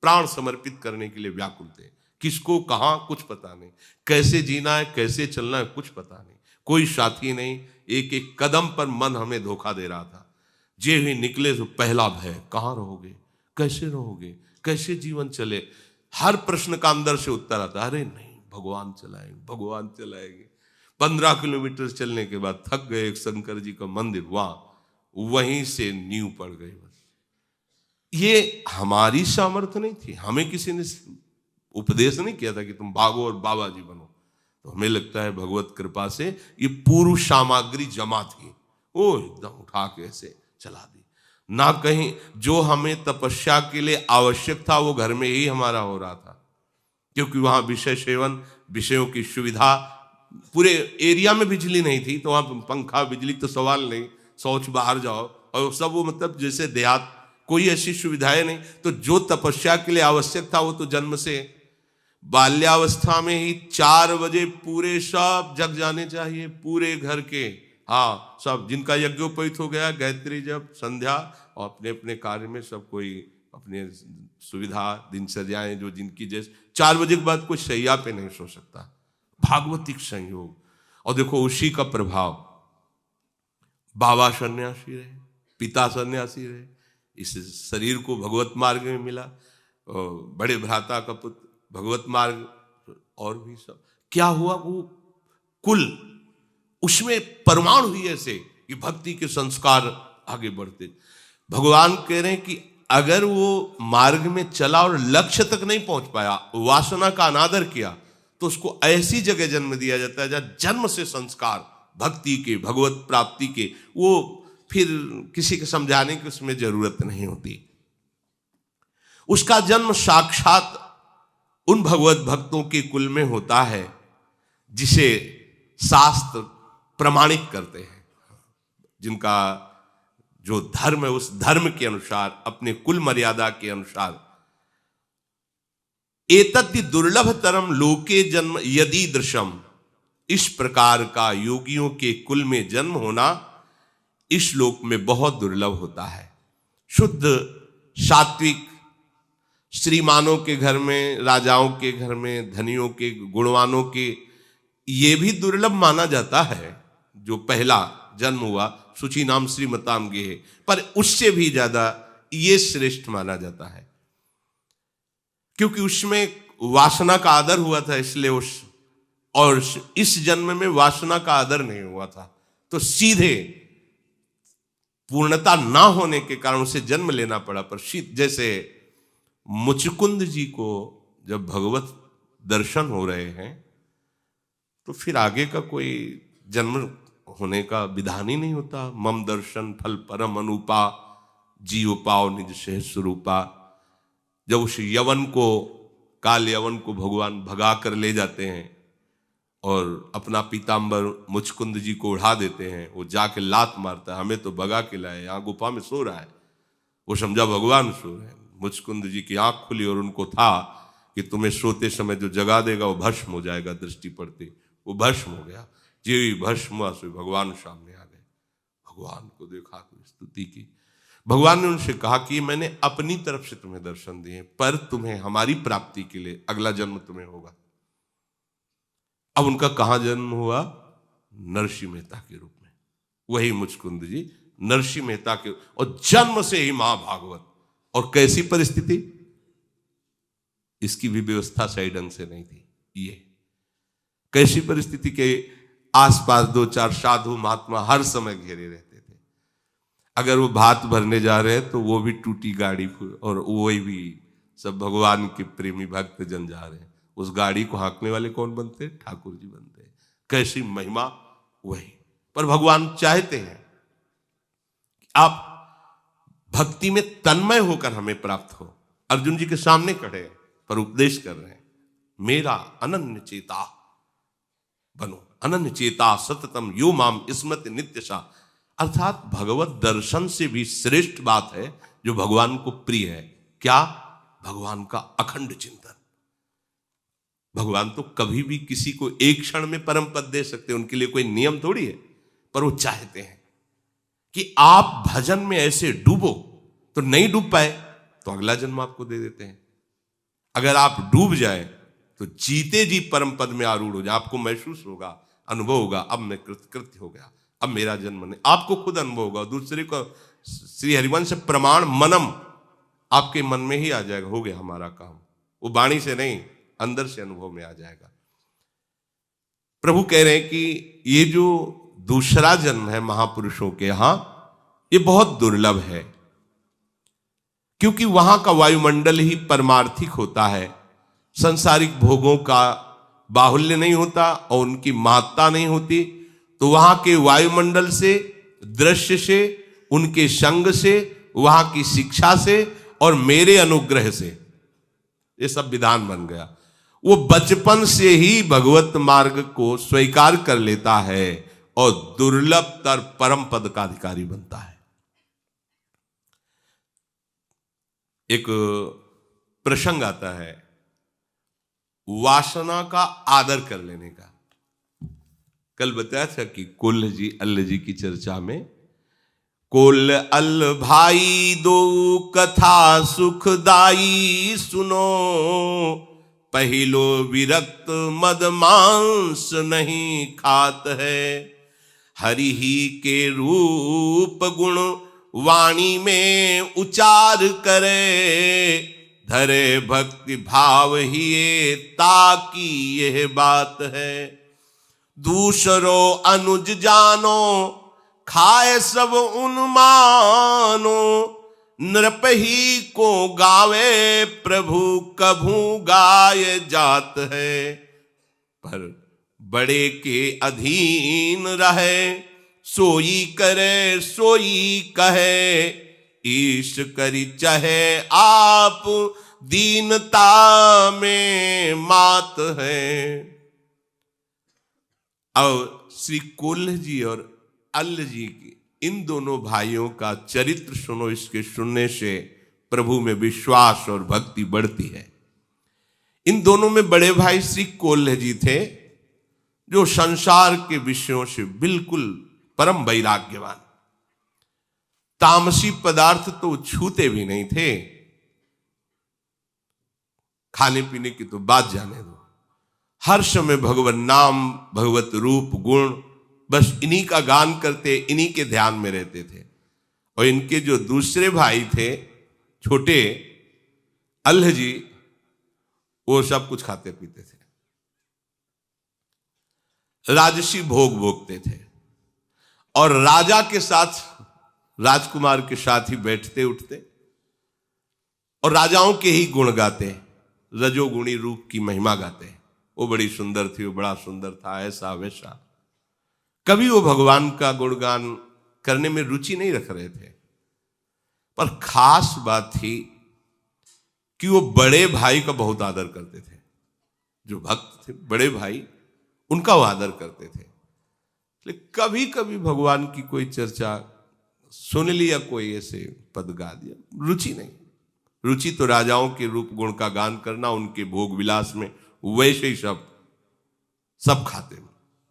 प्राण समर्पित करने के लिए व्याकुल थे। किसको कहां कुछ पता नहीं, कैसे जीना है कैसे चलना है कुछ पता नहीं, कोई साथी नहीं, एक एक कदम पर मन हमें धोखा दे रहा था। जे भी निकले तो पहला भय, कहां रहोगे, कैसे रहोगे, कैसे जीवन चले। हर प्रश्न का अंदर से उत्तर आता, अरे नहीं भगवान चलाएंगे, भगवान चलाएंगे। 15 किलोमीटर चलने के बाद थक गए, एक शंकर जी का मंदिर, वहीं से नींव पड़ गई। बस ये हमारी सामर्थ्य नहीं थी, हमें किसी ने उपदेश नहीं किया था कि तुम भागो और बाबा जी बनो। तो हमें लगता है भगवत कृपा से ये पूर्व सामग्री जमा थी, वो एकदम उठा के ऐसे चला दी। ना कहीं जो हमें तपस्या के लिए आवश्यक था वो घर में ही हमारा हो रहा था, क्योंकि वहां विषय सेवन, विषयों की सुविधा, पूरे एरिया में बिजली नहीं थी, तो वहां पंखा बिजली तो सवाल नहीं, शौच बाहर जाओ, और सब वो मतलब जैसे देहात, कोई ऐसी सुविधाएं नहीं। तो जो तपस्या के लिए आवश्यक था वो तो जन्म से, बाल्यावस्था में ही 4 बजे पूरे सब जग जाने चाहिए, पूरे घर के, हाँ सब, जिनका यज्ञोपवीत हो गया, गायत्री जप, संध्या, और अपने अपने कार्य में सब कोई अपने सुविधा, दिनचर्याएं जो जिनकी, जैसे 4 बजे के बाद कोई शैया पे नहीं सो सकता। भागवतिक संयोग। और देखो उसी का प्रभाव, बाबा सन्यासी रहे, पिता सन्यासी रहे, इस शरीर को भगवत मार्ग में मिला, बड़े भ्राता का पुत्र भगवत मार्ग, और भी सब क्या हुआ, वो कुल उसमें परमाणु हुई ऐसे कि भक्ति के संस्कार आगे बढ़ते। भगवान कह रहे हैं कि अगर वो मार्ग में चला और लक्ष्य तक नहीं पहुंच पाया, वासना का अनादर किया, तो उसको ऐसी जगह जन्म दिया जाता है जहां जन्म से संस्कार भक्ति के, भगवत प्राप्ति के, वो फिर किसी के समझाने की उसमें जरूरत नहीं होती। उसका जन्म साक्षात उन भगवत भक्तों के कुल में होता है जिसे शास्त्र प्रमाणित करते हैं, जिनका जो धर्म है उस धर्म के अनुसार, अपने कुल मर्यादा के अनुसार, एतद् दुर्लभ तरम लोके जन्म यदि दृशम, इस प्रकार का योगियों के कुल में जन्म होना इस लोक में बहुत दुर्लभ होता है। शुद्ध सात्विक श्रीमानों के घर में, राजाओं के घर में, धनियों के, गुणवानों के, ये भी दुर्लभ माना जाता है। जो पहला जन्म हुआ सुचि नाम श्रीमताम गेह, पर उससे भी ज्यादा ये श्रेष्ठ माना जाता है, क्योंकि उसमें वासना का आदर हुआ था, इसलिए और इस जन्म में वासना का आदर नहीं हुआ था, तो सीधे पूर्णता ना होने के कारण उसे जन्म लेना पड़ा। पर जैसे मुचकुंद जी को जब भगवत दर्शन हो रहे हैं, तो फिर आगे का कोई जन्म होने का विधान ही नहीं होता। मम दर्शन फल परम अनुपा, जीव पाओ निज से स्वरूपा। जब उस यवन को, काल यवन को भगवान भगा कर ले जाते हैं और अपना पीताम्बर मुचकुंद जी को उड़ा देते हैं, वो जाके लात मारता है, हमें तो भगा के लाए, यहाँ गुफा में सो रहा है। वो समझा भगवान सो रहे हैं। मुचकुंद जी की आंख खुली और उनको था कि तुम्हें सोते समय जो जगा देगा वो भस्म हो जाएगा, दृष्टि पड़ते वो भस्म हो गया। जी भस्म हुआ से भगवान सामने आ गए, भगवान को देखा तो स्तुति की। भगवान ने उनसे कहा कि मैंने अपनी तरफ से तुम्हें दर्शन दिए, पर तुम्हें हमारी प्राप्ति के लिए अगला जन्म तुम्हें होगा। अब उनका कहां जन्म हुआ? नरसिंह मेहता के रूप में। वही मुचकुंद जी नरसिंह मेहता के, और जन्म से ही महाभागवत। और कैसी परिस्थिति, इसकी भी व्यवस्था सही ढंग से नहीं थी। ये कैसी परिस्थिति के आसपास 2-4 साधु महात्मा हर समय घेरे रहते थे। अगर वो भात भरने जा रहे हैं तो वो भी टूटी गाड़ी, और वही भी सब भगवान के प्रेमी भक्त जन जा रहे हैं। उस गाड़ी को हाँकने वाले कौन बनते? ठाकुर जी बनते। कैसी महिमा वही। पर भगवान चाहते हैं कि आप भक्ति में तन्मय होकर हमें प्राप्त हो। अर्जुन जी के सामने खड़े हैं पर उपदेश कर रहे हैं, मेरा अनन्य चेता बनो, अनन्य चेता सततम यो माम स्मृति नित्यशा। अर्थात भगवत दर्शन से भी श्रेष्ठ बात है जो भगवान को प्रिय है, क्या? भगवान का अखंड चिंतन। भगवान तो कभी भी किसी को एक क्षण में परम पद दे सकते हैं, उनके लिए कोई नियम थोड़ी है, पर वो चाहते हैं कि आप भजन में ऐसे डूबो। तो नहीं डूब पाए तो अगला जन्म आपको दे देते हैं। अगर आप डूब जाए तो जीते जी परम पद में आरूढ़ हो जाए, आपको महसूस होगा, अनुभव होगा, अब मैं कृतकृत्य हो गया, अब मेरा जन्म नहीं। आपको खुद अनुभव होगा, दूसरे को श्री हरिवंश प्रमाण मनम आपके मन में ही आ जाएगा, हो गया हमारा काम। वो वाणी से नहीं, अंदर से अनुभव में आ जाएगा। प्रभु कह रहे हैं कि ये जो दूसरा जन्म है महापुरुषों के यहां, ये बहुत दुर्लभ है, क्योंकि वहां का वायुमंडल ही परमार्थिक होता है। संसारिक भोगों का बाहुल्य नहीं होता और उनकी महत्ता नहीं होती। तो वहां के वायुमंडल से, दृश्य से, उनके संग से, वहां की शिक्षा से और मेरे अनुग्रह से ये सब विधान बन गया। वो बचपन से ही भगवत मार्ग को स्वीकार कर लेता है और दुर्लभ तर परम पद का अधिकारी बनता है। एक प्रसंग आता है वासना का आदर कर लेने का। कल बताया था कि कोल्ह जी अल्ल जी की चर्चा में, कोल्ह अल्ल भाई दो कथा सुखदाई सुनो, पहिलो विरक्त मद मांस नहीं खात है, हरि ही के रूप गुण वाणी में उचार करे, धरे भक्ति भाव ही ताकि यह बात है, दूसरो अनुज जानो खाए सब उन्मानो, नृप ही को गावे प्रभु कभू गाय जात है, पर बड़े के अधीन रहे सोई करे सोई कहे, ईश करी चाहे आप दीनता में मात है। और श्री कोल्ह जी और अल्ल जी की, इन दोनों भाइयों का चरित्र सुनो, इसके सुनने से प्रभु में विश्वास और भक्ति बढ़ती है। इन दोनों में बड़े भाई श्री कोल्ह जी थे, जो संसार के विषयों से बिल्कुल परम वैराग्यवान, तामसी पदार्थ तो छूते भी नहीं थे, खाने पीने की तो बात जाने दो, हर समय भगवत नाम, भगवत रूप गुण, बस इन्हीं का गान करते, इन्हीं के ध्यान में रहते थे। और इनके जो दूसरे भाई थे छोटे अल्ह जी, वो सब कुछ खाते पीते थे, राजसी भोग भोगते थे, और राजा के साथ, राजकुमार के साथ ही बैठते उठते और राजाओं के ही गुण गाते, रजोगुणी रूप की महिमा गाते। वो बड़ी सुंदर थी, वो बड़ा सुंदर था, ऐसा वैसा। कभी वो भगवान का गुणगान करने में रुचि नहीं रख रहे थे। पर खास बात थी कि वो बड़े भाई का बहुत आदर करते थे। जो भक्त थे बड़े भाई, उनका वो आदर करते थे। लेकिन कभी कभी भगवान की कोई चर्चा सुन लिया, कोई ऐसे पद गा दिया, रुचि नहीं। रुचि तो राजाओं के रूप गुण का गान करना, उनके भोग विलास में, वैसे ही सब खाते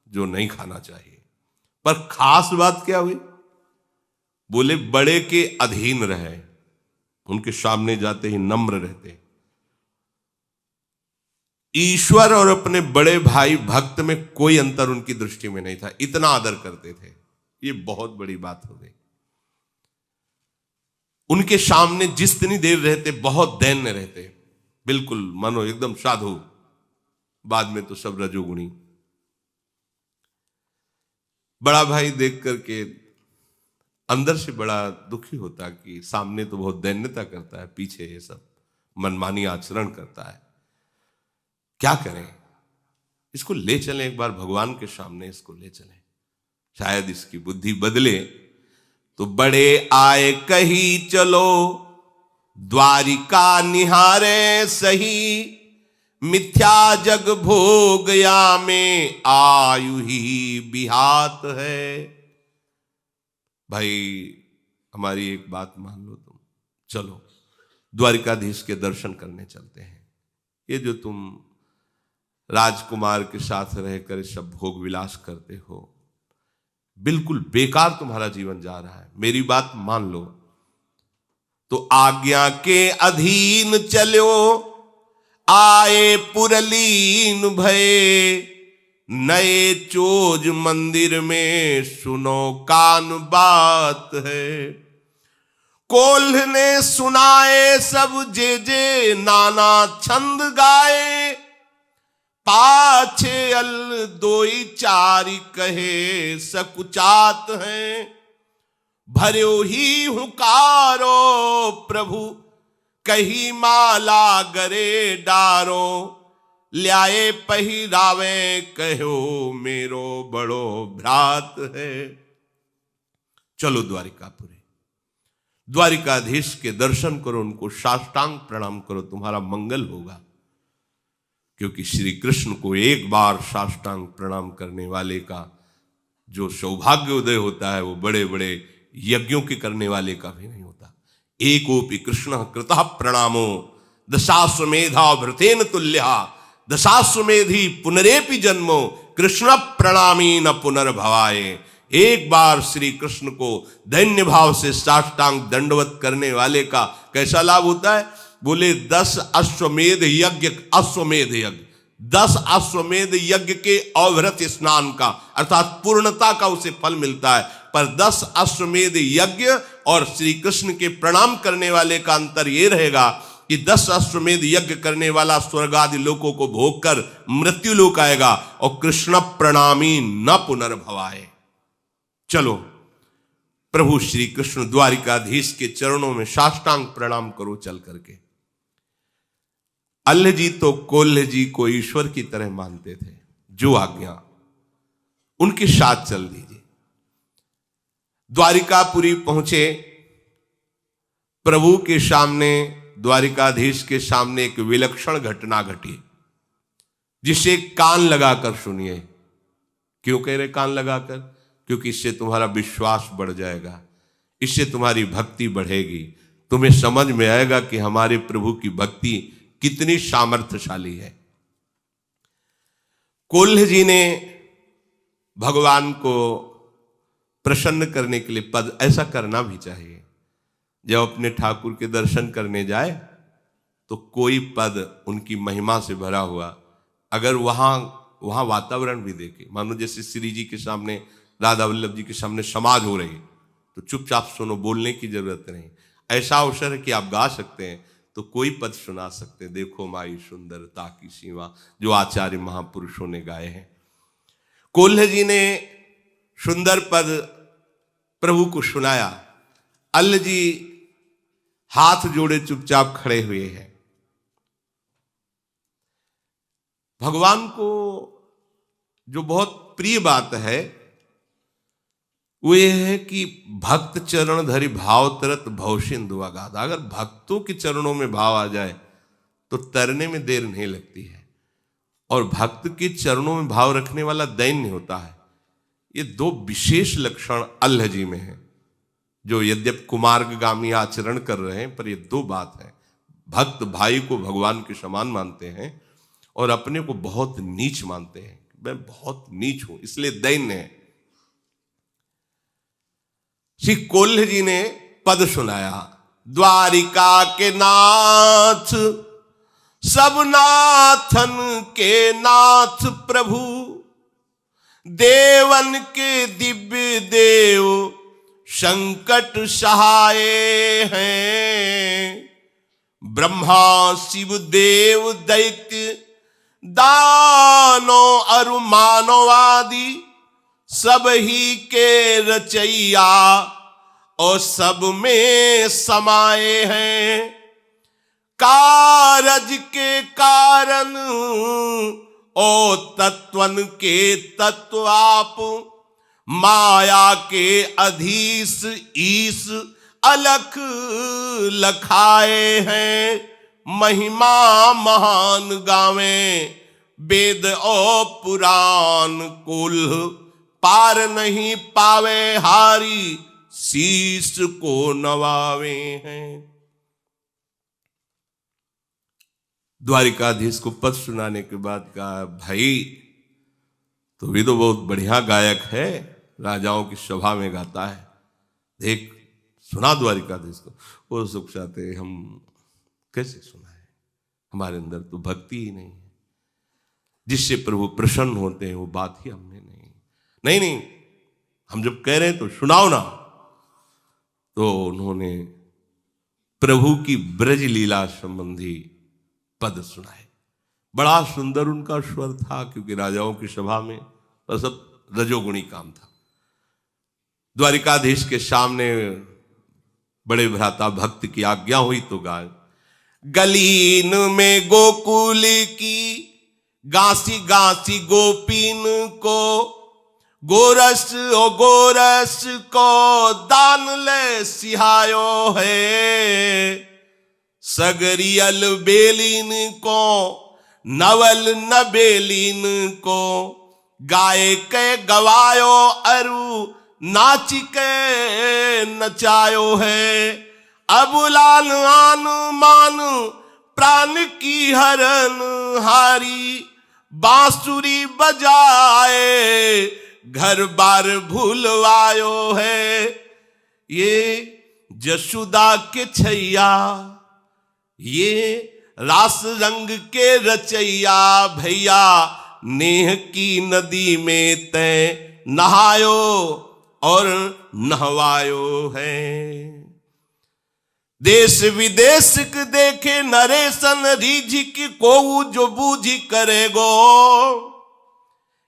जो नहीं खाना चाहिए। पर खास बात क्या हुई? बोले बड़े के अधीन रहे, उनके सामने जाते ही नम्र रहते। ईश्वर और अपने बड़े भाई भक्त में कोई अंतर उनकी दृष्टि में नहीं था, इतना आदर करते थे। ये बहुत बड़ी बात हो गई। उनके सामने जितनी देर रहते बहुत दैन्य रहते, बिल्कुल मानो एकदम साधु। बाद में तो सब रजोगुणी। बड़ा भाई देख करके अंदर से बड़ा दुखी होता कि सामने तो बहुत दैन्यता करता है, पीछे ये सब मनमानी आचरण करता है, क्या करें। इसको ले चलें एक बार भगवान के सामने, इसको ले चलें, शायद इसकी बुद्धि बदले। तो बड़े आए कही चलो, द्वारिका निहारे सही, मिथ्या जग भोगया में आयु ही बिहात है। भाई हमारी एक बात मान लो तुम, चलो द्वारिकाधीश के दर्शन करने चलते हैं। ये जो तुम राजकुमार के साथ रहकर सब भोग विलास करते हो, बिल्कुल बेकार तुम्हारा जीवन जा रहा है। मेरी बात मान लो। तो आज्ञा के अधीन चलो, आए पुरलीन भये, नए चोज मंदिर में सुनो कान बात है। कोल्ह ने सुनाए सब जे जे नाना छंद गाए, पाछे अल दोई चारि कहे सकुचात हैं। भर्यो ही हुकारो प्रभु, कही माला गरे डारो, ल्याए पहिरावे कहो मेरो बड़ो भ्रात है। चलो द्वारिकापुरी, द्वारिकाधीश के दर्शन करो, उनको साष्टांग प्रणाम करो, तुम्हारा मंगल होगा। क्योंकि श्री कृष्ण को एक बार साष्टांग प्रणाम करने वाले का जो सौभाग्य उदय होता है, वो बड़े बड़े यज्ञों के करने वाले का भी नहीं होता। एकोपि कृष्ण कृतः प्रणामो, दशाश्वमेधा व्रतेन तुल्यः, दशाश्वमेधी पुनरेपि जन्मो, कृष्ण प्रणामी न पुनर्भवाए। एक बार श्री कृष्ण को दैन्य भाव से साष्टांग दंडवत करने वाले का कैसा लाभ होता है? बोले 10 अश्वमेध यज्ञ, अश्वमेध यज्ञ 10 अश्वमेध यज्ञ के अवृत स्नान का अर्थात पूर्णता का उसे फल मिलता है। पर 10 अश्वमेध यज्ञ और श्री कृष्ण के प्रणाम करने वाले का अंतर यह रहेगा कि 10 अश्वमेध यज्ञ करने वाला स्वर्ग आदि लोकों को भोग कर मृत्यु लोक आएगा, और कृष्ण प्रणामी न पुनर्भवाए। चलो प्रभु श्री कृष्ण द्वारिकाधीश के चरणों में साष्टांग प्रणाम करो चल करके। अल्ल जी तो कोल्ह जी को ईश्वर की तरह मानते थे, जो आज्ञा उनके साथ चल दीजिए। द्वारिकापुरी पहुंचे, प्रभु के सामने, द्वारिकाधीश के सामने एक विलक्षण घटना घटी, जिसे कान लगाकर सुनिए। क्यों कह रहे कान लगाकर? क्योंकि इससे तुम्हारा विश्वास बढ़ जाएगा, इससे तुम्हारी भक्ति बढ़ेगी, तुम्हें समझ में आएगा कि हमारे प्रभु की भक्ति कितनी सामर्थ्यशाली है। कोल्ह जी ने भगवान को प्रसन्न करने के लिए पद, ऐसा करना भी चाहिए, जब अपने ठाकुर के दर्शन करने जाए तो कोई पद उनकी महिमा से भरा हुआ, अगर वहां वातावरण भी देखे, मानो जैसे श्री जी के सामने, राधा वल्लभ जी के सामने समाज हो रही, तो चुपचाप सुनो, बोलने की जरूरत नहीं। ऐसा अवसर है कि आप गा सकते हैं, तो कोई पद सुना सकते हैं। देखो माई सुंदरता की सीमा, जो आचार्य महापुरुषों ने गाए हैं। कोल्ह जी ने सुंदर पद प्रभु को सुनाया। अल्ल जी हाथ जोड़े चुपचाप खड़े हुए हैं। भगवान को जो बहुत प्रिय बात है वो ये है कि भक्त चरण धरि भाव तरत भवसिंधु अगाध। अगर भक्तों के चरणों में भाव आ जाए तो तरने में देर नहीं लगती है, और भक्त के चरणों में भाव रखने वाला दैन्य होता है। ये 2 विशेष लक्षण अल्लाह जी में है, जो यद्यप कुमार्गामी आचरण कर रहे हैं, पर ये 2 बात है। भक्त भाई को भगवान के समान मानते हैं और अपने को बहुत नीच मानते हैं, मैं बहुत नीच हूं इसलिए दैन्य है। श्री कोल्ह जी ने पद सुनाया। द्वारिका के नाथ, सब नाथन के नाथ प्रभु, देवन के दिव्य देव संकट सहाय हैं। ब्रह्मा शिव देव दैत्य दानो अरु मानवादि, सब ही के रचैया और सब में समाये हैं। कारज के कारण ओ तत्वन के तत्व आप, माया के अधीश ईश अलख लखाए हैं। महिमा महान गावें वेद और पुराण, कुल पार नहीं पावे हारी शीश को नवावे हैं। द्वारिकाधीश को पद सुनाने के बाद कहा, भाई तो भी तो बहुत बढ़िया गायक है, राजाओं की सभा में गाता है, देख सुना द्वारिकाधीश को। वो सुख चाहते हम कैसे सुनाए, हमारे अंदर तो भक्ति ही नहीं है, जिससे प्रभु प्रसन्न होते हैं वो बात ही हमने नहीं, हम जब कह रहे हैं तो सुनाओ ना। तो उन्होंने प्रभु की ब्रज लीला संबंधी पद सुनाए। बड़ा सुंदर उनका स्वर था, क्योंकि राजाओं की सभा में तो सब रजोगुणी काम था। द्वारिकाधीश के सामने बड़े भ्राता भक्त की आज्ञा हुई तो गाय, गलीन में गोकुल की गासी गासी गोपीन को, गोरस ओ गोरस को दान ले सिहायो है। सगरियल बेलीन को नवल नबेलीन को, गाय के गवायो अरु नाच के नचायो है। अबुलाल आन मान प्राण की हरन हारी, बांसुरी बजाए घर बार भूलवायो है। ये जशुदा के छैया, ये रास रंग के रचैया, भैया नेह की नदी में तय नहायो और नहवायो है। देश विदेश के देखे नरेशन रीझिक को जो बूझी करेगो,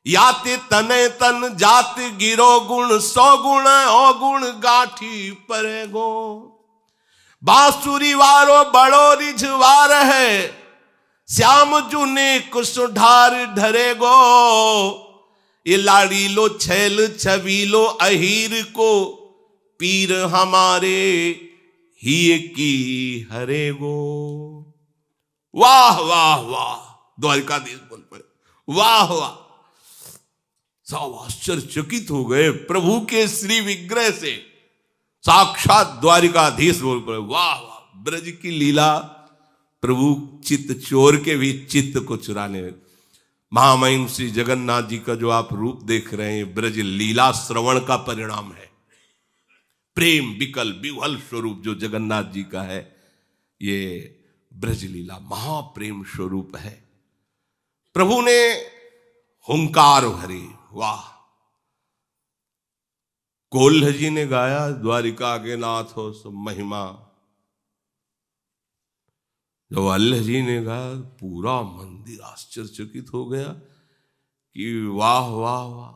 याते तने तन जात गिरो गुण, सौ गुण अवगुण गाठी परेगो। बांसुरी वारो बड़ो रिझवार है, श्याम जुने कुसुढार ढरेगो। ये लाड़ी लो छैल छबीलो अहीर को, पीर हमारे ही की हरेगो। वाह वाह वाह, द्वारिकाधीश बोल पड़े, वाह वाह। सब आश्चर्यचकित हो गए प्रभु के श्री विग्रह से। साक्षात द्वारिकाधीश बोल पड़े, वाह वाह। ब्रज की लीला, प्रभु चित्त चोर के भी चित्त को चुराने। महामहिम श्री जगन्नाथ जी का जो आप रूप देख रहे हैं, ब्रज लीला श्रवण का परिणाम है। प्रेम विकल विह्वल स्वरूप जो जगन्नाथ जी का है, ये ब्रज लीला महाप्रेम स्वरूप है। प्रभु ने हुंकार भरी, वाह। कोल्ह जी ने गाया, द्वारिका के नाथ हो सब महिमा। जब अल्लाह जी ने गाया, पूरा मंदिर आश्चर्यचकित हो गया कि वाह वाह वाह।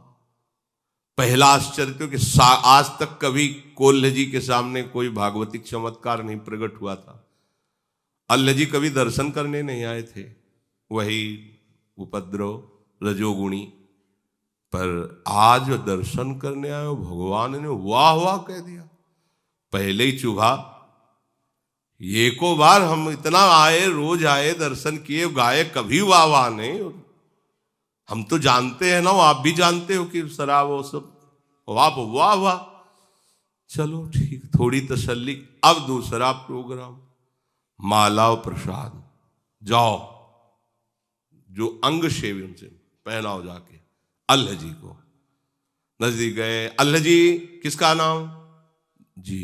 पहला आश्चर्य तो कि आज तक कभी कोल्ह जी के सामने कोई भागवतिक चमत्कार नहीं प्रकट हुआ था। अल्लाह जी कभी दर्शन करने नहीं आए थे, वही उपद्रव रजोगुणी, पर आज दर्शन करने आए भगवान ने वाह वाह कह दिया। पहले ही चुभा, ये को बार हम इतना आए, रोज आए, दर्शन किए, गाए, कभी वाह वाह नहीं। हम तो जानते हैं ना, आप भी जानते हो कि शराब वो सब वाह वाह वाह। चलो ठीक, थोड़ी तसल्ली। अब दूसरा प्रोग्राम, माला और प्रसाद, जाओ जो अंग सेवन से पहनाओ जाके अल्लाह जी को। नजदीक गए, अल्लाह जी किसका नाम जी,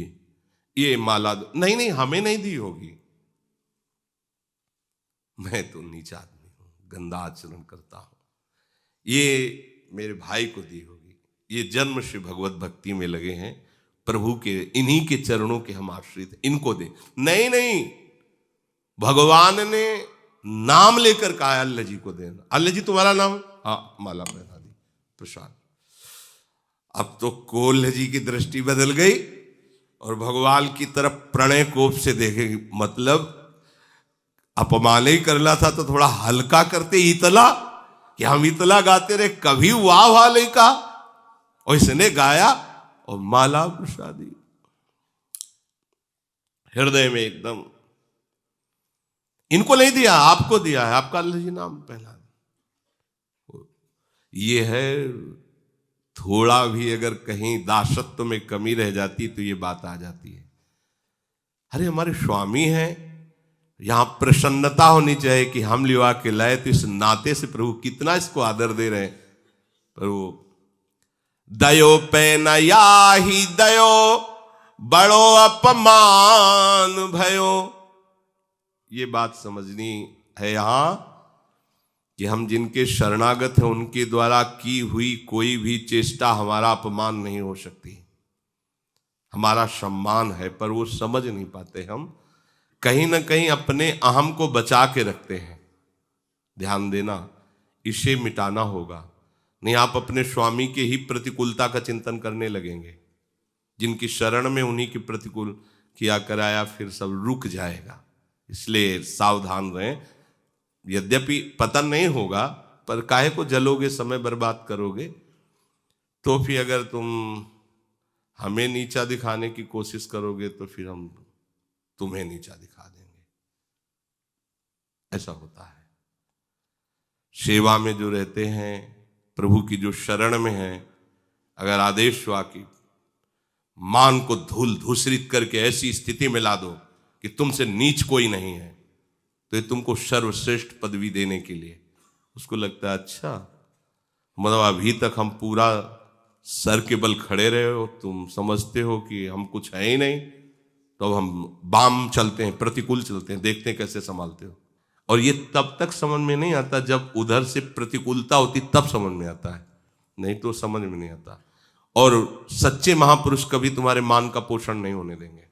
ये माला दो। नहीं नहीं, हमें नहीं दी होगी, मैं तो नीच आदमी हूं, गंदा आचरण करता हूं, ये मेरे भाई को दी होगी। ये जन्म से भगवत भक्ति में लगे हैं, प्रभु के इन्हीं के चरणों के हम आश्रित, इनको दे। नहीं नहीं, भगवान ने नाम लेकर कहा अल्लाह जी को देना। अल्लाह जी तुम्हारा नाम, हाँ, माला पहना दी, प्रसाद। अब तो कोल्ह जी की दृष्टि बदल गई और भगवान की तरफ प्रणय कोप से देखेगी। मतलब अपमान ही करना था तो थोड़ा हल्का करते, इतला कि हम इतना गाते रहे, कभी वाह वाह नहीं कहा, और इसने गाया और माला प्रसादी हृदय में एकदम। इनको नहीं दिया, आपको दिया है, आपका अल्लाह जी नाम पहला। ये है, थोड़ा भी अगर कहीं दासत्व में कमी रह जाती तो ये बात आ जाती है। अरे हमारे स्वामी हैं, यहां प्रसन्नता होनी चाहिए कि हम लिवा के लाए, तो इस नाते से प्रभु कितना इसको आदर दे रहे हैं। प्रभु दयो पे न याही दयो, बड़ो अपमान भयो। ये बात समझनी है यहां कि हम जिनके शरणागत हैं उनके द्वारा की हुई कोई भी चेष्टा हमारा अपमान नहीं हो सकती, हमारा सम्मान है। पर वो समझ नहीं पाते, हम कहीं ना कहीं अपने अहम को बचा के रखते हैं। ध्यान देना, इसे मिटाना होगा, नहीं आप अपने स्वामी के ही प्रतिकूलता का चिंतन करने लगेंगे। जिनकी शरण में उन्हीं के प्रतिकूल किया कराया, फिर सब रुक जाएगा। इसलिए सावधान रहें। यद्यपि पतन नहीं होगा, पर काहे को जलोगे, समय बर्बाद करोगे। तो फिर अगर तुम हमें नीचा दिखाने की कोशिश करोगे तो फिर हम तुम्हें नीचा दिखा देंगे। ऐसा होता है। सेवा में जो रहते हैं, प्रभु की जो शरण में है, अगर आदेश हुआ कि मान को धूल धूसरित करके ऐसी स्थिति में ला दो कि तुमसे नीच कोई नहीं है, तो ये तुमको सर्वश्रेष्ठ पदवी देने के लिए, उसको लगता है अच्छा, मतलब अभी तक हम पूरा सर के बल खड़े रहे हो, तुम समझते हो कि हम कुछ है ही नहीं, तो अब हम बाम चलते हैं, प्रतिकूल चलते हैं, देखते हैं कैसे संभालते हो। और ये तब तक समझ में नहीं आता जब उधर से प्रतिकूलता होती, तब समझ में आता है, नहीं तो समझ में नहीं आता। और सच्चे महापुरुष कभी तुम्हारे मान का पोषण नहीं होने देंगे,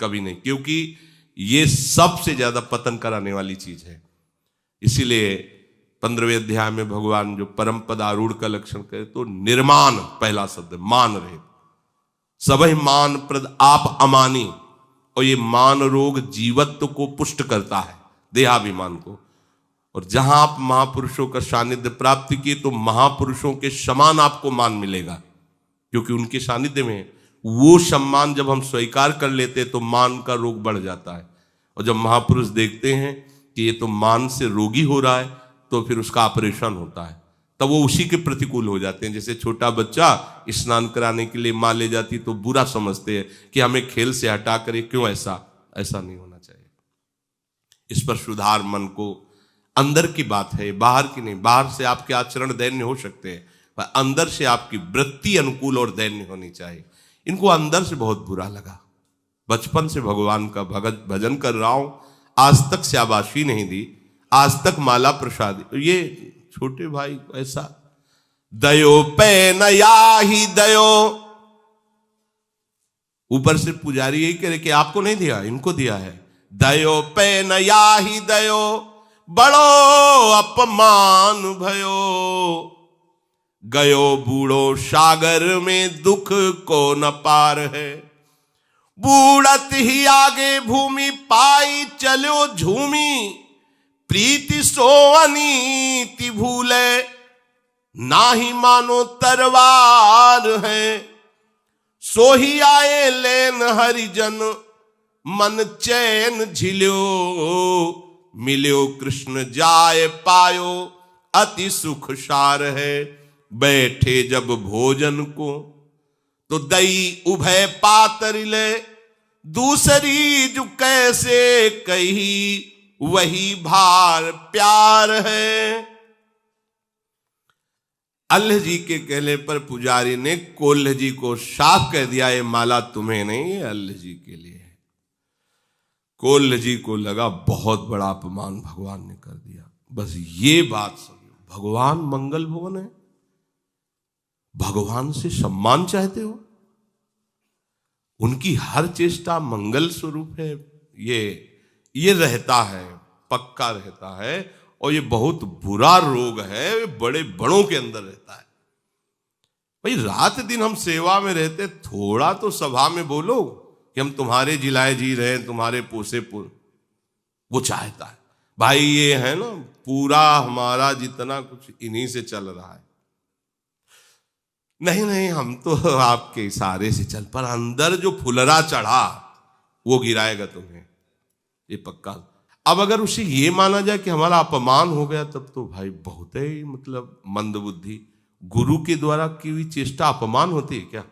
कभी नहीं, क्योंकि ये सबसे ज्यादा पतन कराने वाली चीज है। इसीलिए 15वें अध्याय में भगवान जो परम पद आरूढ़ का लक्षण करे, तो निर्मान पहला शब्द, मान रहे सबहि मान प्रद आप अमानी। और ये मान रोग जीवत्व को पुष्ट करता है, देहाभिमान को। और जहां आप महापुरुषों का सानिध्य प्राप्त किए, तो महापुरुषों के समान आपको मान मिलेगा, क्योंकि उनके सानिध्य में वो सम्मान जब हम स्वीकार कर लेते हैं तो मान का रोग बढ़ जाता है। और जब महापुरुष देखते हैं कि ये तो मान से रोगी हो रहा है, तो फिर उसका ऑपरेशन होता है, तब वो उसी के प्रतिकूल हो जाते हैं। जैसे छोटा बच्चा स्नान कराने के लिए मां ले जाती तो बुरा समझते हैं कि हमें खेल से हटा कर, क्यों ऐसा नहीं होना चाहिए। इस पर सुधार मन को, अंदर की बात है, बाहर की नहीं। बाहर से आपके आचरण दैन्य हो सकते हैं, पर अंदर से आपकी वृत्ति अनुकूल और दैन्य होनी चाहिए। इनको अंदर से बहुत बुरा लगा, बचपन से भगवान का भजन कर रहा हूं, आज तक शाबाशी नहीं दी, आज तक माला प्रसाद। ये छोटे भाई ऐसा दयो पे न याही दयो, ऊपर से पुजारी यही कह रहे कि आपको नहीं दिया, इनको दिया है। दयो पे न याही दयो, बड़ो अपमान भयो। गयो बूढ़ो सागर में दुख को न पार है, बूढ़त ही आगे भूमि पाई चलो झूमी। प्रीति सो अनीति भूले, नाही मानो तरवार है। सो ही आए लेन हरिजन, मन चैन झिल्यो। मिल्यो कृष्ण जाय पायो, अति सुख सार है। बैठे जब भोजन को, तो दई उभय पातर ले। दूसरी जो कैसे कही, वही भार प्यार है। अल्लाह जी के कहने पर पुजारी ने कोल्ह जी को साफ कह दिया, ये माला तुम्हें नहीं, ये अल्लाह जी के लिए है। कोल्ह जी को लगा बहुत बड़ा अपमान भगवान ने कर दिया। बस ये बात समझो, भगवान मंगल भवन है, भगवान से सम्मान चाहते हो, उनकी हर चेष्टा मंगल स्वरूप है। ये रहता है, पक्का रहता है। और ये बहुत बुरा रोग है, बड़े बड़ों के अंदर रहता है। भाई रात दिन हम सेवा में रहते, थोड़ा तो सभा में बोलो कि हम तुम्हारे जिलाए जी रहे हैं, तुम्हारे पोसे वो चाहता है। भाई ये है ना, पूरा हमारा जितना कुछ इन्हीं से चल रहा है। नहीं नहीं, हम तो आपके इशारे से चल, पर अंदर जो फुलरा चढ़ा वो गिराएगा तुम्हें, ये पक्का। अब अगर उसे ये माना जाए कि हमारा अपमान हो गया, तब तो भाई बहुत ही मतलब मंदबुद्धि। गुरु के द्वारा की हुई चेष्टा अपमान होती है क्या?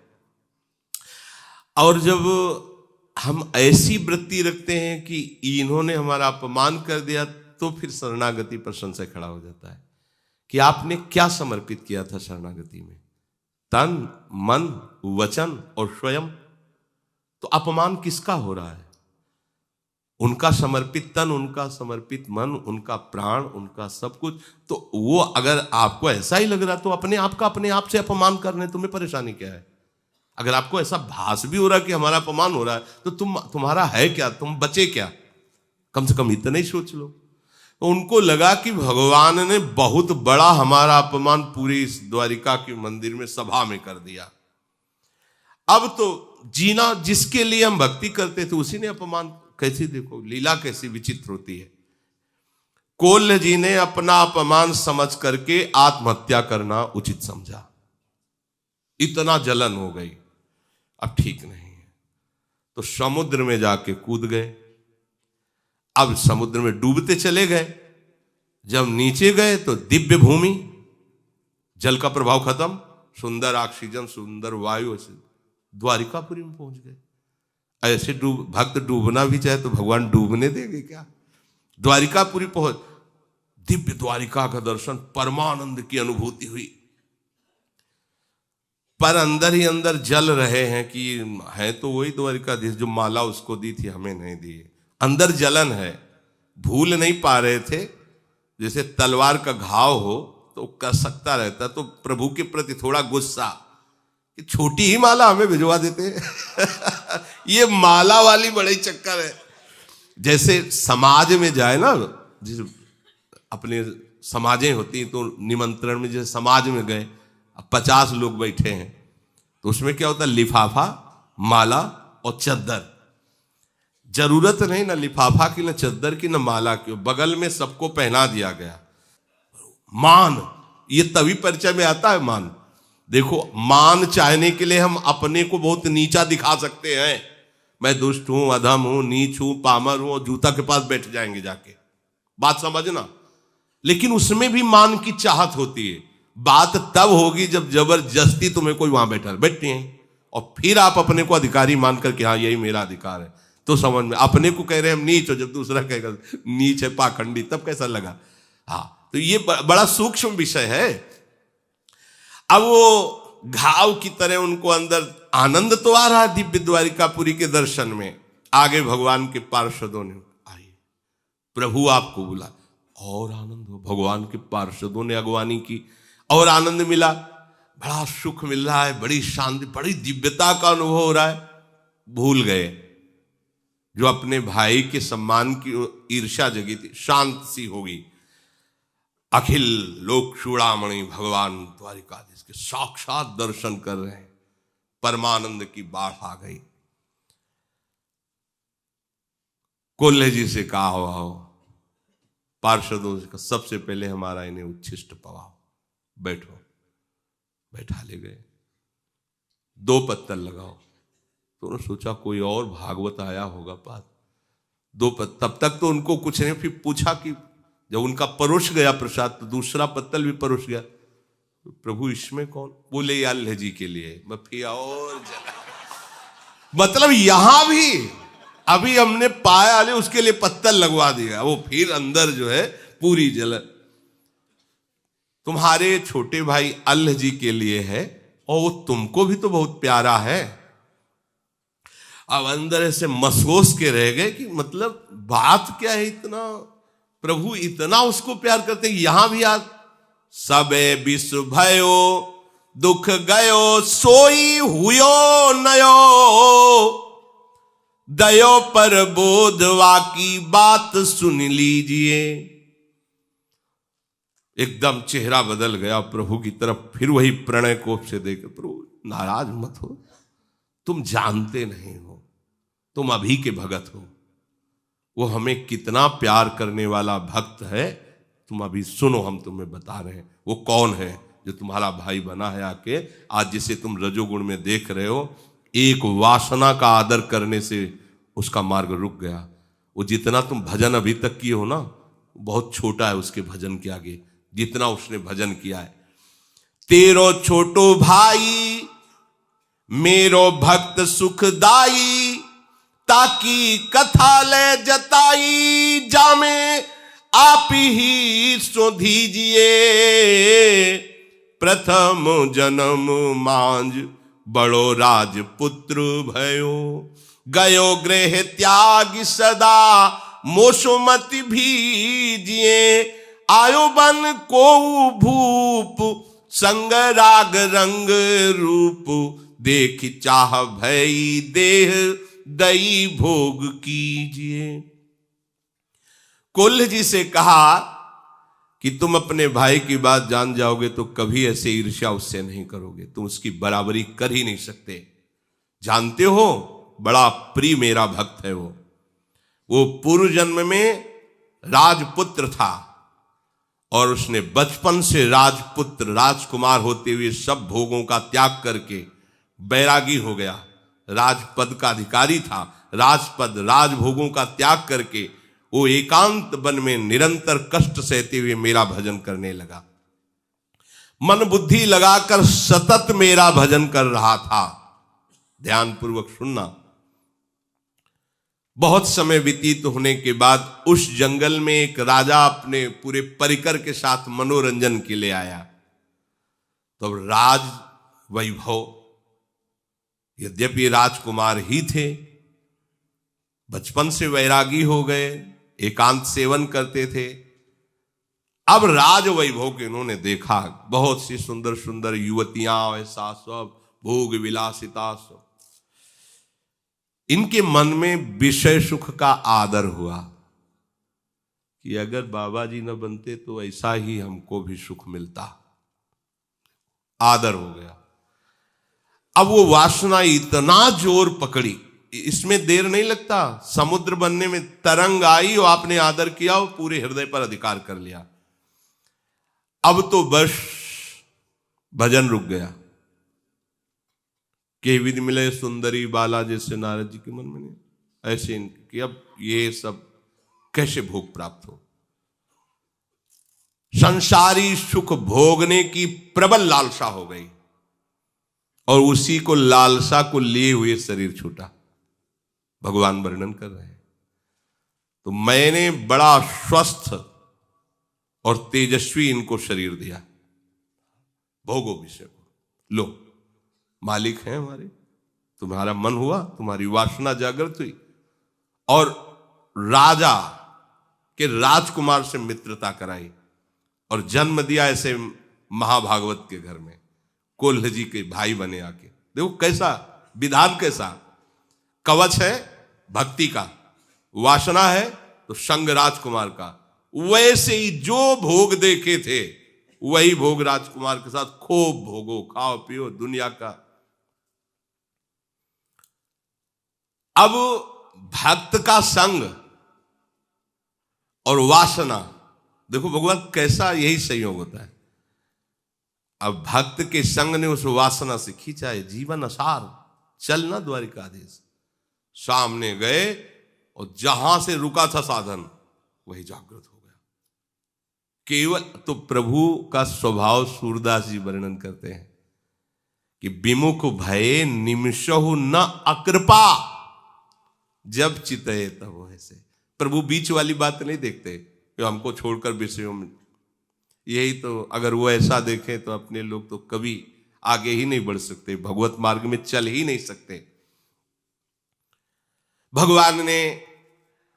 और जब हम ऐसी वृत्ति रखते हैं कि इन्होंने हमारा अपमान कर दिया, तो फिर शरणागति पर संशय खड़ा हो जाता है कि आपने क्या समर्पित किया था शरणागति में, तन मन वचन और स्वयं। तो अपमान किसका हो रहा है? उनका समर्पित तन, उनका समर्पित मन, उनका प्राण, उनका सब कुछ। तो वो अगर आपको ऐसा ही लग रहा, तो अपने आप का अपने आप से अपमान करने तुम्हें परेशानी क्या है? अगर आपको ऐसा भास भी हो रहा है कि हमारा अपमान हो रहा है, तो तुम्हारा है क्या, तुम बचे क्या? कम से कम इतना ही सोच लो। तो उनको लगा कि भगवान ने बहुत बड़ा हमारा अपमान पूरी इस द्वारिका के मंदिर में सभा में कर दिया। अब तो जीना जिसके लिए हम भक्ति करते थे उसी ने अपमान। कैसी देखो लीला कैसी विचित्र होती है। कोल्ह जी ने अपना अपमान समझ करके आत्महत्या करना उचित समझा। इतना जलन हो गई, अब ठीक नहीं है, तो समुद्र में जाके कूद गए। अब समुद्र में डूबते चले गए। जब नीचे गए तो दिव्य भूमि, जल का प्रभाव खत्म, सुंदर ऑक्सीजन, सुंदर वायु, ऐसे द्वारिकापुरी में पहुंच गए। ऐसे भक्त डूबना भी चाहे तो भगवान डूबने देंगे क्या? द्वारिकापुरी पहुंच, दिव्य द्वारिका का दर्शन, परमानंद की अनुभूति हुई। पर अंदर ही अंदर जल रहे हैं कि है तो वही द्वारिकाधीश जो माला उसको दी थी, हमें नहीं दी। अंदर जलन है, भूल नहीं पा रहे थे। जैसे तलवार का घाव हो तो कर सकता रहता, तो प्रभु के प्रति थोड़ा गुस्सा कि छोटी ही माला हमें भिजवा देते ये माला वाली बड़ी चक्कर है। जैसे समाज में जाए ना, जिस अपने समाजें होती तो निमंत्रण में, जैसे समाज में गए, 50 लोग बैठे हैं, तो उसमें क्या होता है, लिफाफा, माला और चद्दर। जरूरत नहीं ना लिफाफा की, ना चद्दर की, ना माला की, बगल में सबको पहना दिया गया। मान, ये तभी परिचय में आता है मान। देखो, मान चाहने के लिए हम अपने को बहुत नीचा दिखा सकते हैं। मैं दुष्ट हूं, अधम हूं, नीच हूं, पामर हूं, जूता के पास बैठ जाएंगे जाके, बात समझना। लेकिन उसमें भी मान की चाहत होती है। बात तब होगी जब जबरदस्ती तुम्हें कोई वहां बैठते हैं, और फिर आप अपने को अधिकारी मानकर कि हाँ यही मेरा अधिकार है, तो समझ में। अपने को कह रहे हैं हम नीच, और जब दूसरा कहेगा नीच है, पाखंडी, तब कैसा लगा? हाँ, तो ये बड़ा सूक्ष्म विषय है। अब वो घाव की तरह उनको अंदर आनंद तो आ रहा है दिव्य द्वारिकापुरी के दर्शन में। आगे भगवान के पार्षदों ने आइए प्रभु आपको बुला, और आनंद हो। भगवान के पार्षदों ने अगवानी की और आनंद मिला, बड़ा सुख मिल रहा है, बड़ी शांति, बड़ी दिव्यता का अनुभव हो रहा है। भूल गए जो अपने भाई के सम्मान की ईर्ष्या जगी थी, शांत सी होगी। अखिल लोक चूड़ामणि भगवान द्वारिकाधीश के साक्षात दर्शन कर रहे हैं, परमानंद की बाढ़ आ गई। कोल्हे जी से कहा हो, पार्षदों से, सबसे पहले हमारा इन्हें उच्छिष्ट पवाओ, बैठो। बैठा ले गए, 2 पत्तल लगाओ। तो उन्होंने सोचा कोई और भागवत आया होगा पास, 2 पत्तल। तब तक तो उनको कुछ नहीं, फिर पूछा कि जब उनका परोस गया प्रसाद, तो दूसरा पत्तल भी परोस गया। तो प्रभु इसमें कौन? बोले अल्लाह जी के लिए। मैं फिर और मतलब यहां भी अभी हमने पाया ले, उसके लिए पत्तल लगवा दिया। वो फिर अंदर जो है पूरी जलन। तुम्हारे छोटे भाई अल्लाह जी के लिए है, और वो तुमको भी तो बहुत प्यारा है। अब अंदर ऐसे मसोस के रह गए कि मतलब बात क्या है, इतना प्रभु इतना उसको प्यार करते। यहां भी आज सबे विश्व भयो दुख गयो, सोई हुयो नयो, दयो पर बोधवा की बात सुन लीजिए। एकदम चेहरा बदल गया प्रभु की तरफ, फिर वही प्रणय कोप से देखे, प्रभु नाराज मत हो, तुम जानते नहीं हो, तुम अभी के भगत हो। वो हमें कितना प्यार करने वाला भक्त है, तुम अभी सुनो, हम तुम्हें बता रहे हैं वो कौन है जो तुम्हारा भाई बना है आके। आज जिसे तुम रजोगुण में देख रहे हो, एक वासना का आदर करने से उसका मार्ग रुक गया। वो जितना तुम भजन अभी तक किए हो ना, बहुत छोटा है उसके भजन के आगे, जितना उसने भजन किया है। तेरो छोटो भाई मेरो भक्त सुखदाई, ताकि कथा ले जताई, जामे आप ही सो दीजिए, प्रथम जन्म मांझ बड़ो राजपुत्र भयो, गयो गृह त्याग सदा मोसुमति भीजिए, आयो बन को भूप संग राग रंग रूप, देख चाह भई देह दई भोग कीजिए। कुल्ह जी से कहा कि तुम अपने भाई की बात जान जाओगे तो कभी ऐसे ईर्ष्या उससे नहीं करोगे, तुम उसकी बराबरी कर ही नहीं सकते। जानते हो बड़ा प्रिय मेरा भक्त है वो पूर्व जन्म में राजपुत्र था और उसने बचपन से राजपुत्र राजकुमार होते हुए सब भोगों का त्याग करके बैरागी हो गया। राजपद का अधिकारी था, राजपद राजभोगों का त्याग करके वो एकांत वन में निरंतर कष्ट सहते हुए मेरा भजन करने लगा। मन बुद्धि लगाकर सतत मेरा भजन कर रहा था। ध्यान पूर्वक सुनना। बहुत समय व्यतीत होने के बाद उस जंगल में एक राजा अपने पूरे परिकर के साथ मनोरंजन के लिए आया। तो राज वैभव, यद्यपि राजकुमार ही थे, बचपन से वैरागी हो गए, एकांत सेवन करते थे। अब राज वैभव के इन्होंने देखा, बहुत सी सुंदर सुंदर युवतियां, ऐसा सब भोग विलासिता सब। इनके मन में विषय सुख का आदर हुआ कि अगर बाबा जी न बनते तो ऐसा ही हमको भी सुख मिलता। आदर हो गया। अब वो वासना इतना जोर पकड़ी, इसमें देर नहीं लगता, समुद्र बनने में तरंग आई और आपने आदर किया, वो पूरे हृदय पर अधिकार कर लिया। अब तो बस भजन रुक गया। के विधि मिले सुंदरी बाला, जैसे नारद जी के मन में नहीं, ऐसे कि अब ये सब कैसे भोग प्राप्त हो। संसारी सुख भोगने की प्रबल लालसा हो गई और उसी को लालसा को लिए हुए शरीर छूटा। भगवान वर्णन कर रहे हैं, तो मैंने बड़ा स्वस्थ और तेजस्वी इनको शरीर दिया। भोगो विषय को, लो मालिक हैं हमारे। तुम्हारा मन हुआ, तुम्हारी वासना जागृत हुई और राजा के राजकुमार से मित्रता कराई और जन्म दिया ऐसे महाभागवत के घर में। कुल्ह जी के भाई बने आके। देखो कैसा विधान, कैसा कवच है भक्ति का, वासना है तो संग राजकुमार का। वैसे ही जो भोग देखे थे वही भोग राजकुमार के साथ खूब भोगो, खाओ पियो दुनिया का। अब भक्त का संग और वासना, देखो भगवान कैसा यही संयोग होता है। अब भक्त के संग ने उस वासना से खींचा है, जीवन असार चलना द्वारिकाधीश। सामने गए और जहां से रुका था साधन वही जागृत हो गया। केवल तो प्रभु का स्वभाव सूरदास जी वर्णन करते हैं कि विमुख भये निमिषहु न अकृपा, जब चितये तब हो ऐसे। प्रभु बीच वाली बात नहीं देखते कि हमको छोड़कर विषयों में, यही तो अगर वो ऐसा देखें तो अपने लोग तो कभी आगे ही नहीं बढ़ सकते, भगवत मार्ग में चल ही नहीं सकते। भगवान ने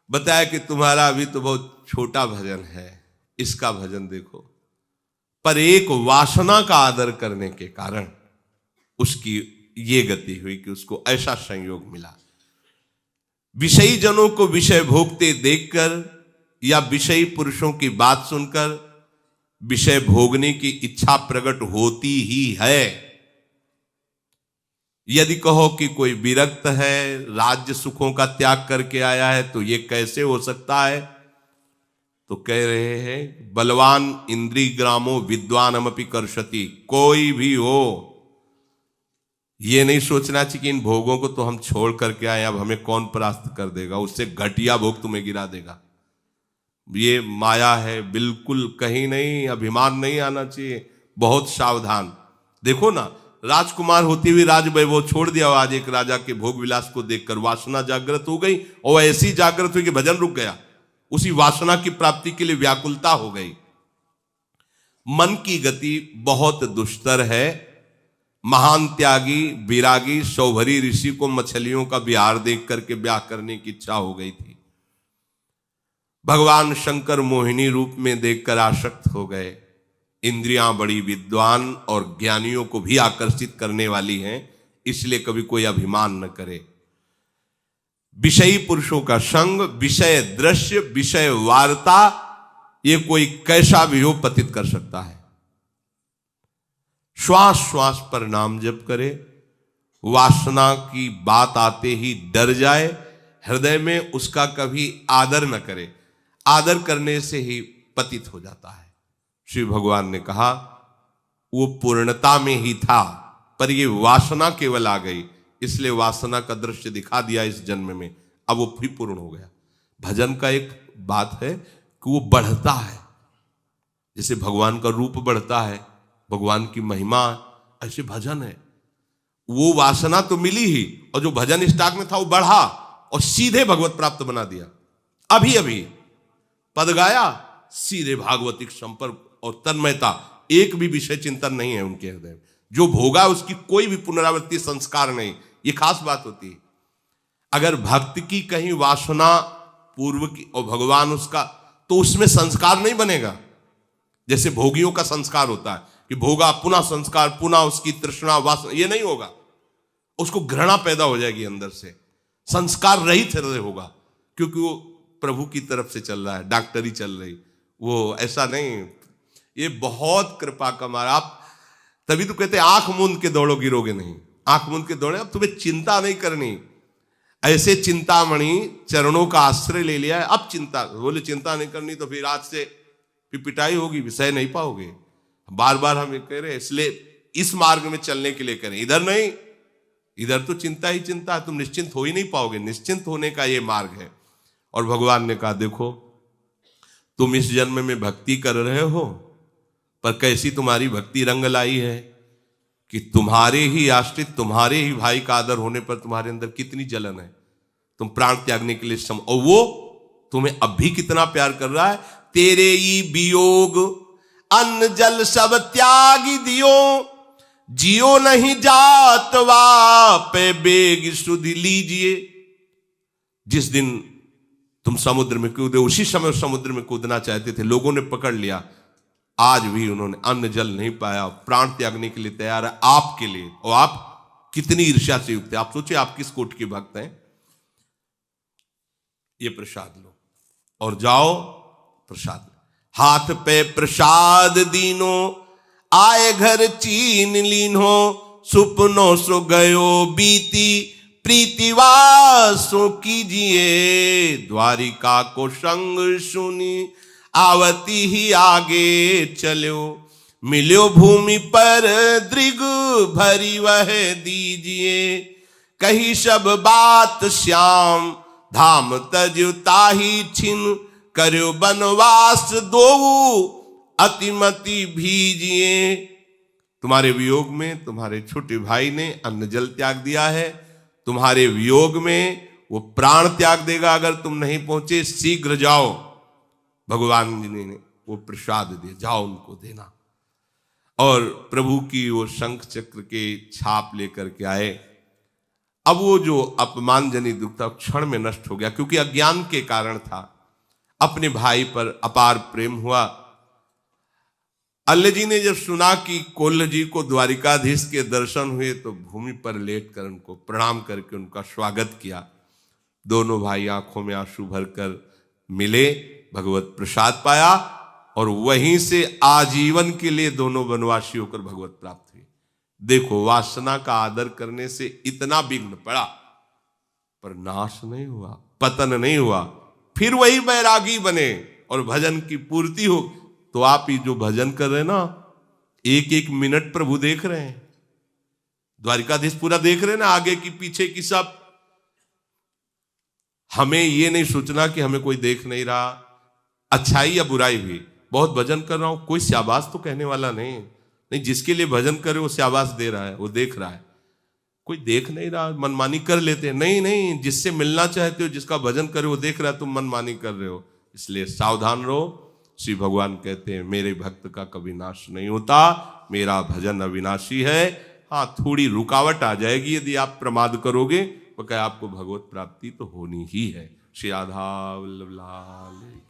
बताया कि तुम्हारा अभी तो बहुत छोटा भजन है, इसका भजन देखो। पर एक वासना का आदर करने के कारण उसकी ये गति हुई कि उसको ऐसा संयोग मिला। विषयी जनों को विषय भोगते देखकर या विषयी पुरुषों की बात सुनकर विषय भोगने की इच्छा प्रकट होती ही है। यदि कहो कि कोई विरक्त है, राज्य सुखों का त्याग करके आया है, तो ये कैसे हो सकता है? तो कह रहे हैं बलवान इंद्री ग्रामो विद्वानमपि कर्षति। कोई भी हो, ये नहीं सोचना चाहिए कि इन भोगों को तो हम छोड़ करके आए, अब हमें कौन परास्त कर देगा, उससे घटिया भोग तुम्हें गिरा देगा। ये माया है, बिल्कुल कहीं नहीं, अभिमान नहीं आना चाहिए, बहुत सावधान। देखो ना, राजकुमार होती हुई राज वैभव छोड़ दिया आज एक राजा के भोग विलास को देखकर वासना जागृत हो गई, और ऐसी जागृत हुई कि भजन रुक गया, उसी वासना की प्राप्ति के लिए व्याकुलता हो गई। मन की गति बहुत दुष्तर है। महान त्यागी विरागी सौभरी ऋषि को मछलियों का विहार देख करके ब्याह करने की इच्छा हो गई थी। भगवान शंकर मोहिनी रूप में देखकर आसक्त हो गए। इंद्रियां बड़ी विद्वान और ज्ञानियों को भी आकर्षित करने वाली हैं, इसलिए कभी कोई अभिमान न करे। विषयी पुरुषों का संग, विषय दृश्य, विषय वार्ता, ये कोई कैसा भी हो पतित कर सकता है। श्वास श्वास पर नाम जप करे, वासना की बात आते ही डर जाए, हृदय में उसका कभी आदर न करे, आदर करने से ही पतित हो जाता है। श्री भगवान ने कहा वो पूर्णता में ही था, पर ये वासना केवल आ गई, इसलिए वासना का दृश्य दिखा दिया इस जन्म में, अब वो भी पूर्ण हो गया। भजन का एक बात है कि वो बढ़ता है, जैसे भगवान का रूप बढ़ता है, भगवान की महिमा, ऐसे भजन है। वो वासना तो मिली ही, और जो भजन स्टॉक में था वो बढ़ा और सीधे भगवत प्राप्त बना दिया। अभी अभी पद गाया, सीधे भागवतिक संपर्क और तन्मयता, एक भी विषय चिंतन नहीं है उनके हृदय में। जो भोगा उसकी कोई भी पुनरावृत्ति संस्कार नहीं, ये खास बात होती है। अगर भक्त की कहीं वासना पूर्व की और भगवान उसका, तो उसमें संस्कार नहीं बनेगा। जैसे भोगियों का संस्कार होता है कि भोगा पुनः संस्कार, पुनः उसकी तृष्णा वासना, ये नहीं होगा। उसको घृणा पैदा हो जाएगी अंदर से, संस्कार रहित हृदय होगा, क्योंकि वो प्रभु की तरफ से चल रहा है, डॉक्टरी चल रही, वो ऐसा नहीं। ये बहुत कृपा का मारा। आप तभी तो कहते आंख मूंद के दौड़ो गिरोगे नहीं, आंख मूंद के दौड़े। अब तुम्हें चिंता नहीं करनी, ऐसे चिंतामणि चरणों का आश्रय ले लिया है, अब चिंता, बोले चिंता नहीं करनी तो फिर आज से फिर पिटाई होगी, विषय नहीं पाओगे। बार बार हम ये कह रहे, इसलिए इस मार्ग में चलने के लिए करें, इधर नहीं। इधर तो चिंता ही चिंता है, तुम निश्चिंत हो ही नहीं पाओगे। निश्चिंत होने का ये मार्ग है। और भगवान ने कहा देखो, तुम इस जन्म में भक्ति कर रहे हो, पर कैसी तुम्हारी भक्ति रंग लाई है कि तुम्हारे ही आश्रित, तुम्हारे ही भाई का आदर होने पर तुम्हारे अंदर कितनी जलन है। तुम प्राण त्यागने के लिए और वो तुम्हें अब भी कितना प्यार कर रहा है। तेरे ही वियोग अन्न जल सब त्यागी दियो, जियो नहीं जात वापे बेग सुधि लीजिए। जिस दिन तुम समुद्र में कूदे, उसी समय उस समुद्र में कूदना चाहते थे, लोगों ने पकड़ लिया, आज भी उन्होंने अन्न जल नहीं पाया, प्राण त्यागने के लिए तैयार है आपके लिए। और आप कितनी ईर्ष्या से युक्त है। आप सोचिए आप किस कोटि के भक्त हैं। ये प्रसाद लो और जाओ, प्रसाद हाथ पे प्रसाद दीनो, आए घर चीन लीनो, सुपनो सो गयो बीती, प्रीतिवासो कीजिए, द्वारिका को संग सुनी, आवती ही आगे चलो, मिलो भूमि पर दृग भरी वह दीजिए, कही सब बात श्याम धाम तजु ताही छिन, करो बनवास दो अतिमति भीजिए। तुम्हारे वियोग में तुम्हारे छोटे भाई ने अन्न जल त्याग दिया है, तुम्हारे वियोग में वो प्राण त्याग देगा अगर तुम नहीं पहुंचे। शीघ्र जाओ, भगवान जी ने वो प्रसाद दिए, जाओ उनको देना। और प्रभु की वो शंख चक्र के छाप लेकर के आए। अब वो जो अपमानजनित दुख था क्षण में नष्ट हो गया, क्योंकि अज्ञान के कारण था। अपने भाई पर अपार प्रेम हुआ। अल्लाह जी ने जब सुना कि कोल्ह जी को द्वारिकाधीश के दर्शन हुए, तो भूमि पर लेटकर उनको प्रणाम करके उनका स्वागत किया। दोनों भाई आंखों में आंसू भरकर मिले, भगवत प्रसाद पाया, और वहीं से आजीवन के लिए दोनों वनवासी होकर भगवत प्राप्त हुए। देखो, वासना का आदर करने से इतना विघ्न पड़ा पर नाश नहीं हुआ, पतन नहीं हुआ। फिर वही बैरागी बने और भजन की पूर्ति हो। तो आप ही जो भजन कर रहे हैं ना, एक एक मिनट प्रभु देख रहे हैं, द्वारिकाधीश पूरा देख रहे हैं ना, आगे की पीछे की सब। हमें ये नहीं सोचना कि हमें कोई देख नहीं रहा, अच्छाई या बुराई भी। बहुत भजन कर रहा हूं, कोई शाबाश तो कहने वाला नहीं, जिसके लिए भजन करे वो शाबाश दे रहा है, वो देख रहा है। कोई देख नहीं रहा, मनमानी कर लेते हैं। नहीं, जिससे मिलना चाहते हो, जिसका भजन करे वो देख रहा है, तुम मनमानी कर रहे हो, इसलिए सावधान रहो। श्री भगवान कहते हैं मेरे भक्त का कभी नाश नहीं होता, मेरा भजन अविनाशी है। हाँ, थोड़ी रुकावट आ जाएगी यदि आप प्रमाद करोगे, तो क्या आपको भगवत प्राप्ति तो होनी ही है। श्री राधा वल्लभ लाल।